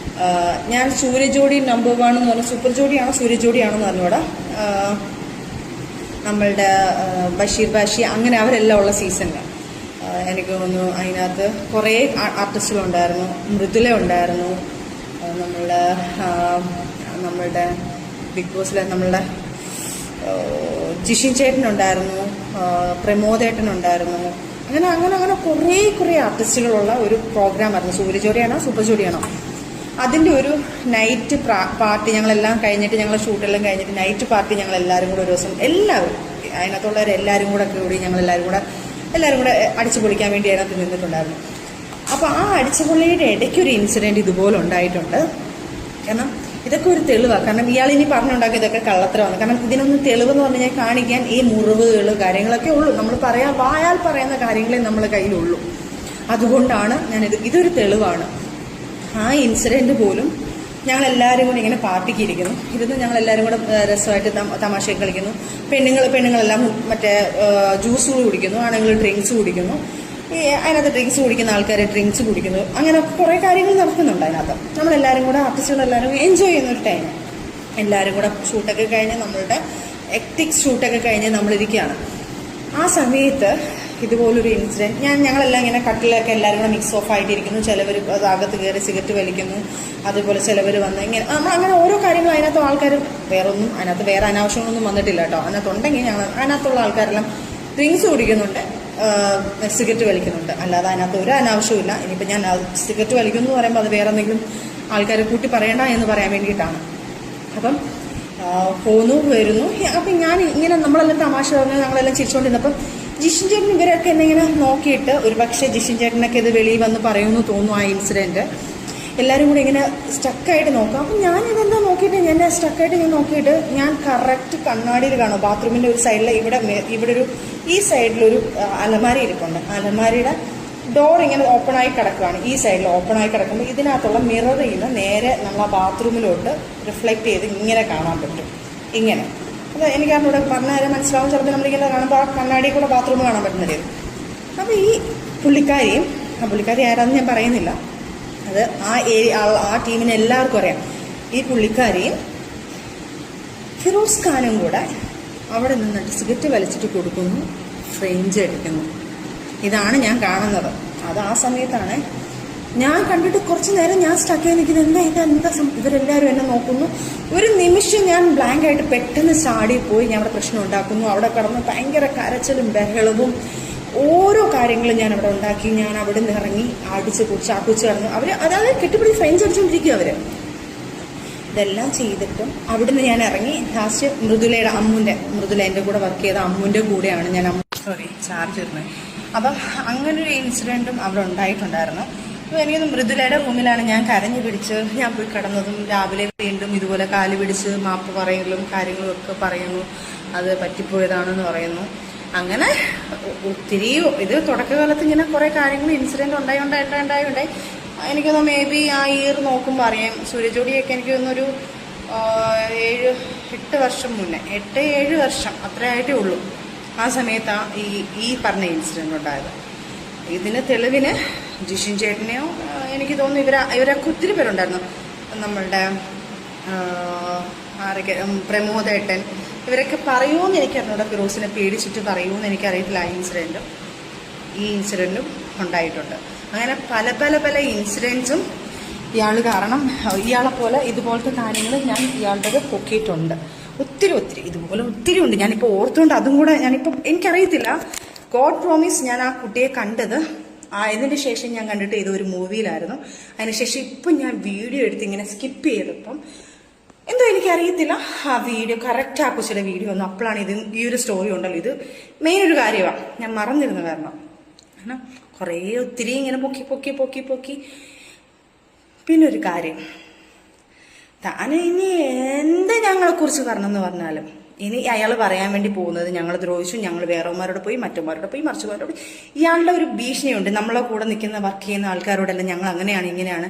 S1: ഞാൻ സൂര്യജോഡി നമ്പർ 1 എന്ന് പറഞ്ഞാൽ സൂപ്പർ ജോഡിയാണോ സൂര്യജോഡിയാണോ എന്ന് പറഞ്ഞൂടെ, നമ്മളുടെ ബഷീർ ബാഷി അങ്ങനെ അവരെല്ലാം ഉള്ള സീസണിൽ എനിക്ക് തോന്നുന്നു അതിനകത്ത് കുറേ ആർട്ടിസ്റ്റുകളുണ്ടായിരുന്നു. മൃദുല ഉണ്ടായിരുന്നു, നമ്മളുടെ ബിഗ് ബോസിലെ നമ്മളുടെ ജിഷിൻ ചേട്ടനുണ്ടായിരുന്നു, പ്രമോദേട്ടനുണ്ടായിരുന്നു. അങ്ങനെ കുറേ ആർട്ടിസ്റ്റുകളുള്ള ഒരു പ്രോഗ്രാമായിരുന്നു. സൂര്യജോഡിയാണോ സൂപ്പർ ജോഡിയാണോ അതിൻ്റെ ഒരു നൈറ്റ് പാർട്ടി ഞങ്ങളെല്ലാം കഴിഞ്ഞിട്ട്, ഞങ്ങളെ ഷൂട്ടെല്ലാം കഴിഞ്ഞിട്ട് നൈറ്റ് പാർട്ടി ഞങ്ങളെല്ലാവരും കൂടെ ഒരു ദിവസം എല്ലാവരും അതിനകത്തുള്ളവരെല്ലാവരും കൂടി ഞങ്ങളെല്ലാവരും കൂടെ അടിച്ചു പൊളിക്കാൻ വേണ്ടി അതിനകത്ത് നിന്നിട്ടുണ്ടായിരുന്നു. അപ്പോൾ ആ അടിച്ചുപൊളിയുടെ ഇടയ്ക്കൊരു ഇൻസിഡൻറ്റ് ഇതുപോലെ ഉണ്ടായിട്ടുണ്ട്. കാരണം ഇതൊക്കെ ഒരു തെളിവാണ്. കാരണം ഇയാളിനി പറഞ്ഞുണ്ടാക്കി ഇതൊക്കെ കള്ളത്തരമാണ്. കാരണം ഇതിനൊന്നും തെളിവെന്ന് പറഞ്ഞു കഴിഞ്ഞാൽ കാണിക്കാൻ ഈ മുറിവുകൾ കാര്യങ്ങളൊക്കെ ഉള്ളൂ. നമ്മൾ വായാൽ പറയുന്ന കാര്യങ്ങളെ നമ്മുടെ കയ്യിലുള്ളൂ. അതുകൊണ്ടാണ് ഇതൊരു തെളിവാണ്. ആ ഇൻസിഡൻറ്റ് പോലും ഞങ്ങളെല്ലാവരും കൂടി ഇങ്ങനെ പാർട്ടിക്ക് ഇരുന്ന് ഞങ്ങളെല്ലാവരും കൂടെ രസമായിട്ട് തമാശയൊക്കെ കളിക്കുന്നു. പെണ്ണുങ്ങളെല്ലാം മറ്റേ ജ്യൂസ് കുടിക്കുന്നു, ആണുങ്ങൾ ഡ്രിങ്ക്സ് കുടിക്കുന്നു. അതിനകത്ത് ഡ്രിങ്ക്സ് കുടിക്കുന്ന ആൾക്കാർ ഡ്രിങ്ക്സ് കുടിക്കുന്നു. അങ്ങനെ കുറേ കാര്യങ്ങൾ നടക്കുന്നുണ്ട് അതിനകത്ത്. നമ്മളെല്ലാവരും കൂടെ ആർട്ടിസ്റ്റുകളെല്ലാവരും എൻജോയ് ചെയ്യുന്നൊരു ടൈം. എല്ലാവരും കൂടെ ഷൂട്ടൊക്കെ കഴിഞ്ഞ് നമ്മളുടെ എക്തിക്സ് ഷൂട്ടൊക്കെ കഴിഞ്ഞ് നമ്മളിരിക്കുകയാണ്. ആ സമയത്ത് ഇതുപോലൊരു ഇൻസിഡൻറ്റ് ഞങ്ങളെല്ലാം ഇങ്ങനെ കട്ടിലൊക്കെ എല്ലാവരും കൂടെ മിക്സ് ഓഫ് ആയിട്ടിരിക്കുന്നു. ചിലവർ അകത്ത് കയറി സിഗരറ്റ് വലിക്കുന്നു. അതുപോലെ ചിലവർ വന്ന് ഇങ്ങനെ അങ്ങനെ ഓരോ കാര്യങ്ങളും അതിനകത്ത് ആൾക്കാർ അതിനകത്ത് വേറെ അനാവശ്യങ്ങളൊന്നും വന്നിട്ടില്ല കേട്ടോ. അതിനകത്തുണ്ടെങ്കിൽ അതിനകത്തുള്ള ആൾക്കാരെല്ലാം ഡ്രിങ്ക്സ് കുടിക്കുന്നുണ്ട്, സിഗരറ്റ് വലിക്കുന്നുണ്ട്. അല്ലാതെ അതിനകത്ത് ഒരു അനാവശ്യമില്ല. ഇനിയിപ്പോൾ ഞാൻ സിഗരറ്റ് വലിക്കുന്നു എന്ന് പറയുമ്പോൾ അത് വേറെ എന്തെങ്കിലും ആൾക്കാരെ കൂട്ടി പറയണ്ട എന്ന് പറയാൻ വേണ്ടിയിട്ടാണ്. അപ്പം പോന്നു വരുന്നു. അപ്പം ഞാൻ ഇങ്ങനെ നമ്മളെല്ലാം തമാശ പറഞ്ഞാൽ ഞങ്ങളെല്ലാം ചിരിച്ചുകൊണ്ടിരുന്നപ്പം ജിഷിൻ ചേട്ടൻ ഇവരൊക്കെ എന്നെ ഇങ്ങനെ നോക്കിയിട്ട്, ഒരു പക്ഷേ ജിഷിൻ ചേട്ടനൊക്കെ ഇത് വെളിയിൽ വന്ന് പറയുമെന്ന് തോന്നുന്നു. ആ ഇൻസിഡൻറ്റ് എല്ലാവരും കൂടി ഇങ്ങനെ സ്റ്റക്കായിട്ട് നോക്കാം. അപ്പം ഞാനിതെന്താ നോക്കിയിട്ട് ഞാൻ നോക്കിയിട്ട് ഞാൻ കറക്റ്റ് കണ്ണാടിയിൽ കാണും. ബാത്റൂമിൻ്റെ ഒരു സൈഡിൽ ഇവിടെ ഈ സൈഡിലൊരു അലമാരി ഇരിപ്പുണ്ട്. അലമാരിയുടെ ഡോർ ഇങ്ങനെ ഓപ്പണായി കിടക്കുകയാണ്. ഈ സൈഡിൽ ഓപ്പണായി കിടക്കുമ്പോൾ ഇതിനകത്തുള്ള മിററിൽ നിന്ന് നേരെ നമ്മൾ ആ ബാത്റൂമിലോട്ട് റിഫ്ലക്റ്റ് ചെയ്ത് ഇങ്ങനെ കാണാൻ പറ്റും. ഇങ്ങനെ അത് എനിക്ക് അവിടെ പറഞ്ഞാൽ മനസ്സിലാവും. ചിലപ്പോൾ നമ്മളിങ്ങനെ കാണുമ്പോൾ ആ കണ്ണാടി കൂടെ ബാത്റൂം കാണാൻ പറ്റുന്നത്. അപ്പോൾ ഈ പുള്ളിക്കാരി ആരാന്ന് ഞാൻ പറയുന്നില്ല. അത് ആ ടീമിന് എല്ലാവർക്കും അറിയാം. ഈ പുള്ളിക്കാരിയും ഫിറോസ് ഖാനും കൂടെ അവിടെ നിന്നിട്ട് സിഗരറ്റ് വലിച്ചിട്ട് കൊടുക്കുന്നു, ഫ്രഞ്ച് അടിക്കുന്നു. ഇതാണ് ഞാൻ കാണുന്നത്. അത് ആ സമയത്താണ് ഞാൻ കണ്ടിട്ട് കുറച്ച് നേരം ഞാൻ സ്റ്റക്കായി നിൽക്കുന്നത്. ഇവരെല്ലാവരും എന്നെ നോക്കുന്നു. ഒരു നിമിഷം ഞാൻ ബ്ലാങ്കായിട്ട് പെട്ടെന്ന് ചാടിപ്പോയി. ഞാൻ അവിടെ പ്രശ്നം ഉണ്ടാക്കുന്നു. അവിടെ കിടന്ന് ഭയങ്കര കരച്ചിലും ബഹളവും ഓരോ കാര്യങ്ങളും ഞാൻ അവിടെ ഉണ്ടാക്കി. ഞാൻ അവിടെ നിന്ന് ഇറങ്ങി അടിച്ച് കുടിച്ച് കിടന്നു. അതായത് കെട്ടിപ്പിടി ഫ്രഞ്ച് അടിച്ചുകൊണ്ടിരിക്കും അവർ. ഇതെല്ലാം ചെയ്തിട്ടും അവിടുന്ന് ഞാൻ ഇറങ്ങി. ലാസ്റ്റ് മൃദുല എൻ്റെ കൂടെ വർക്ക് ചെയ്ത അമ്മുവിൻ്റെ കൂടെയാണ് ഞാൻ ചാർജ് ഇരുന്നത്. അപ്പം അങ്ങനൊരു ഇൻസിഡൻറ്റും അവിടെ ഉണ്ടായിട്ടുണ്ടായിരുന്നു. അപ്പോൾ എനിക്കൊന്ന് മൃദുലയുടെ റൂമിലാണ് ഞാൻ കരഞ്ഞു പിടിച്ച് ഞാൻ പോയി കിടന്നതും. രാവിലെ വീണ്ടും ഇതുപോലെ കാല് പിടിച്ച് മാപ്പ് പറയലും കാര്യങ്ങളും ഒക്കെ പറയുന്നു. അത് പറ്റിപ്പോയതാണെന്ന് പറയുന്നു. അങ്ങനെ ഒത്തിരി ഇത് തുടക്കകാലത്ത് ഇങ്ങനെ കുറേ കാര്യങ്ങൾ ഇൻസിഡൻറ്റ് ഉണ്ടായി. എനിക്കൊന്ന് മേ ബി ആ ഇയർ നോക്കുമ്പോൾ അറിയാം. സൂര്യജോഡിയൊക്കെ എനിക്ക് തോന്നുന്നൊരു 7-8 വർഷം മുന്നേ, 8-7 വർഷം അത്രേ ആയിട്ടേ ഉള്ളൂ. ആ സമയത്താണ് ഈ പറഞ്ഞ ഇൻസിഡൻറ്റ് ഉണ്ടായത്. ഇതിന് തെളിവിന് ജിഷിൻ ചേട്ടനെയോ എനിക്ക് തോന്നുന്നു ഇവരൊക്കെ ഒത്തിരി പേരുണ്ടായിരുന്നു. നമ്മളുടെ പ്രമോദേട്ടൻ ഇവരൊക്കെ പറയുമെന്ന് എനിക്കറിഞ്ഞൂടാ. ഫിറോസിനെ പേടിച്ചിട്ട് പറയുമെന്ന് എനിക്കറിയത്തില്ല. ഈ ഇൻസിഡൻറ്റും ഉണ്ടായിട്ടുണ്ട്. അങ്ങനെ പല ഇൻസിഡൻസും ഇയാൾ കാരണം ഇയാളെപ്പോലെ ഇതുപോലത്തെ കാര്യങ്ങൾ ഞാൻ ഇയാളുടെ പൊക്കിയിട്ടുണ്ട്. ഒത്തിരി ഇതുപോലെ ഒത്തിരി ഉണ്ട്. ഞാനിപ്പോൾ ഓർത്തുകൊണ്ട് അതും കൂടെ ഞാനിപ്പോൾ എനിക്കറിയത്തില്ല. ഗോഡ് പ്രോമിസ് ഞാൻ ആ കുട്ടിയെ കണ്ടത് ഇതിന് ശേഷം ഞാൻ കണ്ടിട്ട് ഇതൊരു മൂവിയിലായിരുന്നു. അതിനുശേഷം ഇപ്പം ഞാൻ വീഡിയോ എടുത്ത് ഇങ്ങനെ സ്കിപ്പ് ചെയ്തപ്പം എന്തോ എനിക്കറിയത്തില്ല, ആ വീഡിയോ കറക്റ്റ് ആ കൊച്ചിയുടെ വീഡിയോ വന്നു. അപ്പോഴാണ് ഇത് ഈ ഒരു സ്റ്റോറി ഉണ്ടല്ലോ, ഇത് മെയിൻ ഒരു കാര്യമാണ്. ഞാൻ മറന്നിരുന്നു കാരണം കുറേ ഒത്തിരി ഇങ്ങനെ പൊക്കി. പിന്നെ ഒരു കാര്യം, താൻ ഇനി എന്ത് ഞങ്ങളെക്കുറിച്ച് പറഞ്ഞെന്ന് പറഞ്ഞാലും ഇനി അയാൾ പറയാൻ വേണ്ടി പോകുന്നത് ഞങ്ങൾ ദ്രോഹിച്ചു, ഞങ്ങൾ വേറെമാരോട് പോയി, മറ്റന്മാരോട് പോയി, മറിച്ചുമാരോട് പോയി. ഇയാളുടെ ഒരു ഭീഷണിയുണ്ട്. നമ്മളെ കൂടെ നിൽക്കുന്ന വർക്ക് ചെയ്യുന്ന ആൾക്കാരോടെല്ലാം ഞങ്ങൾ അങ്ങനെയാണ് ഇങ്ങനെയാണ്.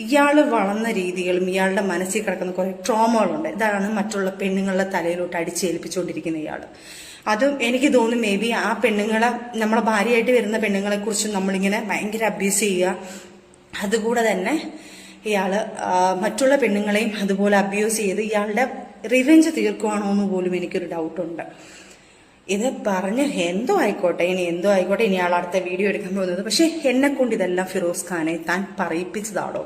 S1: ഇയാൾ വളർന്ന രീതികളും ഇയാളുടെ മനസ്സിൽ കിടക്കുന്ന കുറേ ട്രോമകളുണ്ട്. ഇതാണ് മറ്റുള്ള പെണ്ണുങ്ങളുടെ തലയിലോട്ട് അടിച്ചേൽപ്പിച്ചുകൊണ്ടിരിക്കുന്ന ഇയാൾ. അതും എനിക്ക് തോന്നുന്നു മേ ബി ആ പെണ്ണുങ്ങളെ, നമ്മളെ ഭാര്യയായിട്ട് വരുന്ന പെണ്ണുങ്ങളെ കുറിച്ച് നമ്മളിങ്ങനെ ഭയങ്കര അബ്യൂസ് ചെയ്യുക. അതുകൂടെ തന്നെ ഇയാള് മറ്റുള്ള പെണ്ണുങ്ങളെയും അതുപോലെ അബ്യൂസ് ചെയ്ത് ഇയാളുടെ റിവെഞ്ച് തീർക്കുവാണോ എന്ന് പോലും എനിക്കൊരു ഡൗട്ടുണ്ട്. ഇത് പറഞ്ഞ് എന്തോ ആയിക്കോട്ടെ, ഇനി ഇയാൾ അടുത്ത വീഡിയോ എടുക്കാൻ പോകുന്നത്. പക്ഷെ എന്നെ കൊണ്ട് ഇതെല്ലാം ഫിറോസ് ഖാനെ താൻ പറയിപ്പിച്ചതാണോ?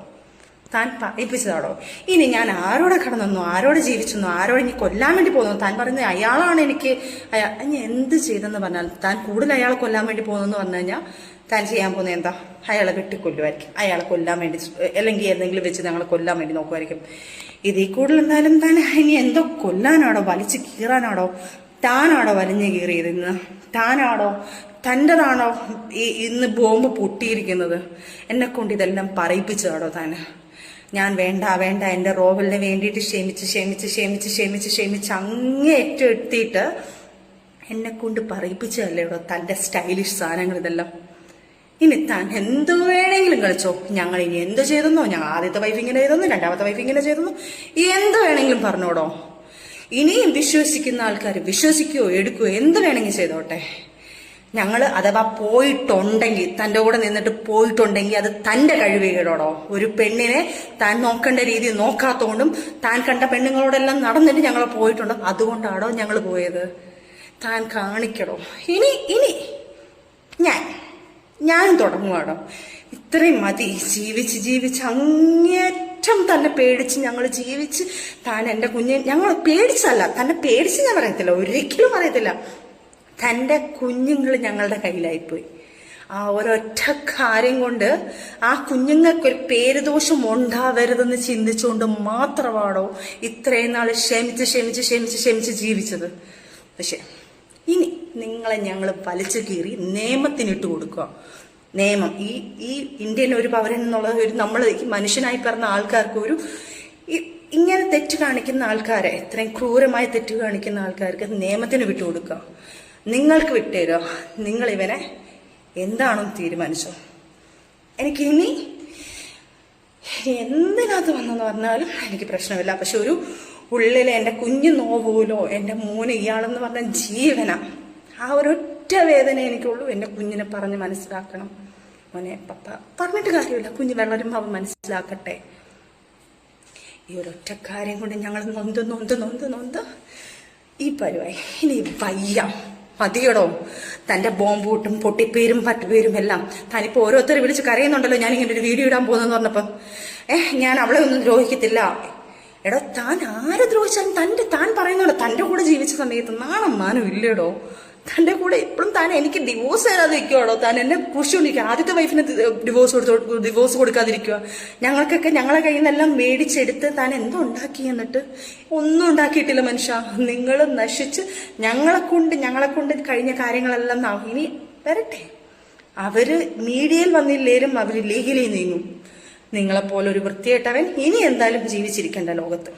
S1: ഇനി ഞാൻ ആരോടെ കടന്നെന്നോ, ആരോട് ജീവിച്ചെന്നോ, ആരോടെ ഇനി കൊല്ലാൻ വേണ്ടി പോകുന്നു? താൻ പറയുന്നത് അയാളാണ് എനിക്ക് ഇനി എന്ത് ചെയ്തെന്ന് പറഞ്ഞാൽ, താൻ കൂടുതൽ അയാളെ കൊല്ലാൻ വേണ്ടി പോകുന്നെന്ന് പറഞ്ഞു കഴിഞ്ഞാൽ താൻ ചെയ്യാൻ പോകുന്നത് എന്താ? അയാളെ വെട്ടിക്കൊല്ലുമായിരിക്കും, അയാളെ കൊല്ലാൻ വേണ്ടി, അല്ലെങ്കിൽ എന്തെങ്കിലും വെച്ച് ഞങ്ങളെ കൊല്ലാൻ വേണ്ടി നോക്കുമായിരിക്കും. ഇതിൽ കൂടുതൽ എന്തായാലും താൻ ഇനി എന്തോ കൊല്ലാനാണോ, വലിച്ചു കീറാനാണോ? താനാണോ വലിഞ്ഞു കീറിയത്? ഇന്ന് താനാണോ, തൻ്റെതാണോ ഇന്ന് ബോംബ് പൊട്ടിയിരിക്കുന്നത്? എന്നെ കൊണ്ട് ഇതെല്ലാം പറയിപ്പിച്ചതാണോ താൻ? ഞാൻ വേണ്ട എൻ്റെ റോവലിന് വേണ്ടിയിട്ട് ക്ഷമിച്ച് അങ്ങേറ്റം എത്തിയിട്ട് എന്നെ കൊണ്ട് പറയിപ്പിച്ചതല്ലേടോ തൻ്റെ സ്റ്റൈലിഷ് സാധനങ്ങൾ ഇതെല്ലാം. ഇനി താൻ എന്ത് വേണമെങ്കിലും കളിച്ചോ, ഞങ്ങൾ ഇനി എന്ത് ചെയ്തെന്നോ, ഞങ്ങൾ ആദ്യത്തെ വൈഫ് ഇങ്ങനെ ചെയ്തെന്നോ, രണ്ടാമത്തെ വൈഫ് ഇങ്ങനെ ചെയ്തെന്നോ, എന്ത് വേണമെങ്കിലും പറഞ്ഞോടോ. ഇനിയും വിശ്വസിക്കുന്ന ആൾക്കാർ വിശ്വസിക്കുകയോ എടുക്കുകയോ എന്ത് വേണമെങ്കിൽ ചെയ്തോട്ടെ. ഞങ്ങൾ അഥവാ പോയിട്ടുണ്ടെങ്കിൽ, തൻ്റെ കൂടെ നിന്നിട്ട് പോയിട്ടുണ്ടെങ്കിൽ അത് തൻ്റെ കഴിവുകേടോടോ. ഒരു പെണ്ണിനെ താൻ നോക്കേണ്ട രീതി നോക്കാത്തോണ്ടും താൻ കണ്ട പെണ്ണുങ്ങളോടെല്ലാം നടന്നിട്ട് ഞങ്ങൾ പോയിട്ടുണ്ടോ, അതുകൊണ്ടാണോ ഞങ്ങൾ പോയത്? താൻ കാണിക്കടോ. ഇനി ഞാൻ തുടങ്ങുവാടോ. ഇത്രയും മതി. ജീവിച്ച് അങ്ങേറ്റം തന്നെ പേടിച്ച് ഞങ്ങൾ ജീവിച്ച്, താൻ എൻ്റെ കുഞ്ഞ്, ഞങ്ങൾ പേടിച്ചല്ല, തന്നെ പേടിച്ച് ഞാൻ പറയത്തില്ല, ഒരിക്കലും പറയത്തില്ല. തൻ്റെ കുഞ്ഞുങ്ങൾ ഞങ്ങളുടെ കയ്യിലായിപ്പോയി. ആ ഒരൊറ്റ കാര്യം കൊണ്ട് ആ കുഞ്ഞുങ്ങൾക്കൊരു പേരുദോഷം ഉണ്ടാവരുതെന്ന് ചിന്തിച്ചുകൊണ്ട് മാത്രമാണോ ഇത്രയും നാൾ ക്ഷമിച്ച് ജീവിച്ചത്? പക്ഷെ ഇനി നിങ്ങളെ ഞങ്ങൾ വലിച്ചു കീറി നിയമത്തിനിട്ട് കൊടുക്കുക. നിയമം ഈ ഇന്ത്യൻ ഒരു പൗരൻ എന്നുള്ള ഒരു, നമ്മൾ ഈ മനുഷ്യനായി പറഞ്ഞ ആൾക്കാർക്ക് ഒരു ഇങ്ങനെ തെറ്റ് കാണിക്കുന്ന ആൾക്കാരെ, ഇത്രയും ക്രൂരമായ തെറ്റ് കാണിക്കുന്ന ആൾക്കാർക്ക് നിയമത്തിന് വിട്ടുകൊടുക്കുക. നിങ്ങൾക്ക് വിട്ടുതരിക. നിങ്ങൾ ഇവനെ എന്താണോ തീരുമാനിച്ചോ. എനിക്ക് ഇനി എന്തിനകത്ത് വന്നെന്ന് പറഞ്ഞാലും എനിക്ക് പ്രശ്നമില്ല. പക്ഷെ ഒരു ഉള്ളിലെ എൻ്റെ കുഞ്ഞു നോവൂലോ, എൻ്റെ മോന് ഇയാളെന്ന് പറഞ്ഞ ജീവന, ആ ഒരൊറ്റ വേദന എനിക്കുള്ളൂ. എൻ്റെ കുഞ്ഞിനെ പറഞ്ഞ് മനസ്സിലാക്കണം. മോനെ പപ്പ പറഞ്ഞിട്ട് കാര്യമില്ല, കുഞ്ഞ് വളരുമ്പോൾ അവൻ മനസ്സിലാക്കട്ടെ. ഈ ഒരൊറ്റ കാര്യം കൊണ്ട് ഞങ്ങൾ നൊന്ത് ഈ പരിവായി. ഇനി വയ്യ, മതിയടോ. തൻ്റെ ബോംബ് കൂട്ടും പൊട്ടിപ്പേരും പട്ടുപേരും എല്ലാം താനിപ്പോൾ ഓരോരുത്തരെ വിളിച്ച് കരയുന്നുണ്ടല്ലോ. ഞാൻ ഇങ്ങനെ ഒരു വീഡിയോ ഇടാൻ പോകുന്നെന്ന് പറഞ്ഞപ്പം ഞാൻ അവളെ ഒന്നും ദ്രോഹിക്കത്തില്ല. എടോ, താൻ ആരെ ദ്രോഹിച്ചാലും താൻ പറയുന്നുണ്ടോ, തൻ്റെ കൂടെ ജീവിച്ച സമയത്ത് നാണം മാനം ഇല്ലേടോ? തൻ്റെ കൂടെ ഇപ്പോഴും താൻ എനിക്ക് ഡിവോഴ്സ് തരാതെ ഇരിക്കുവാടോ? താൻ എന്നെ പുഷിക്കൊണ്ടിരിക്കുക. ആദ്യത്തെ വൈഫിന് ഡിവോഴ്സ് കൊടുക്കാതിരിക്കുക. ഞങ്ങൾക്കൊക്കെ ഞങ്ങളെ കയ്യിൽ നിന്നെല്ലാം മേടിച്ചെടുത്ത് താൻ എന്തോ ഉണ്ടാക്കി? എന്നിട്ട് ഒന്നും ഉണ്ടാക്കിയിട്ടില്ല മനുഷ്യ. നിങ്ങൾ നശിച്ച് ഞങ്ങളെ കൊണ്ട് കഴിഞ്ഞ കാര്യങ്ങളെല്ലാം ഇനി വരട്ടെ. അവര് മീഡിയയിൽ വന്നില്ലേലും അവര് ലീഗലി നീങ്ങും. നിങ്ങളെപ്പോലെ ഒരു വൃത്തികെട്ടവൻ ഇനി എന്തായാലും ജീവിച്ചിരിക്കേണ്ട ലോകത്ത്.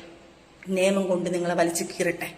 S1: നിയമം കൊണ്ട് നിങ്ങളെ വലിച്ചു കീറട്ടെ.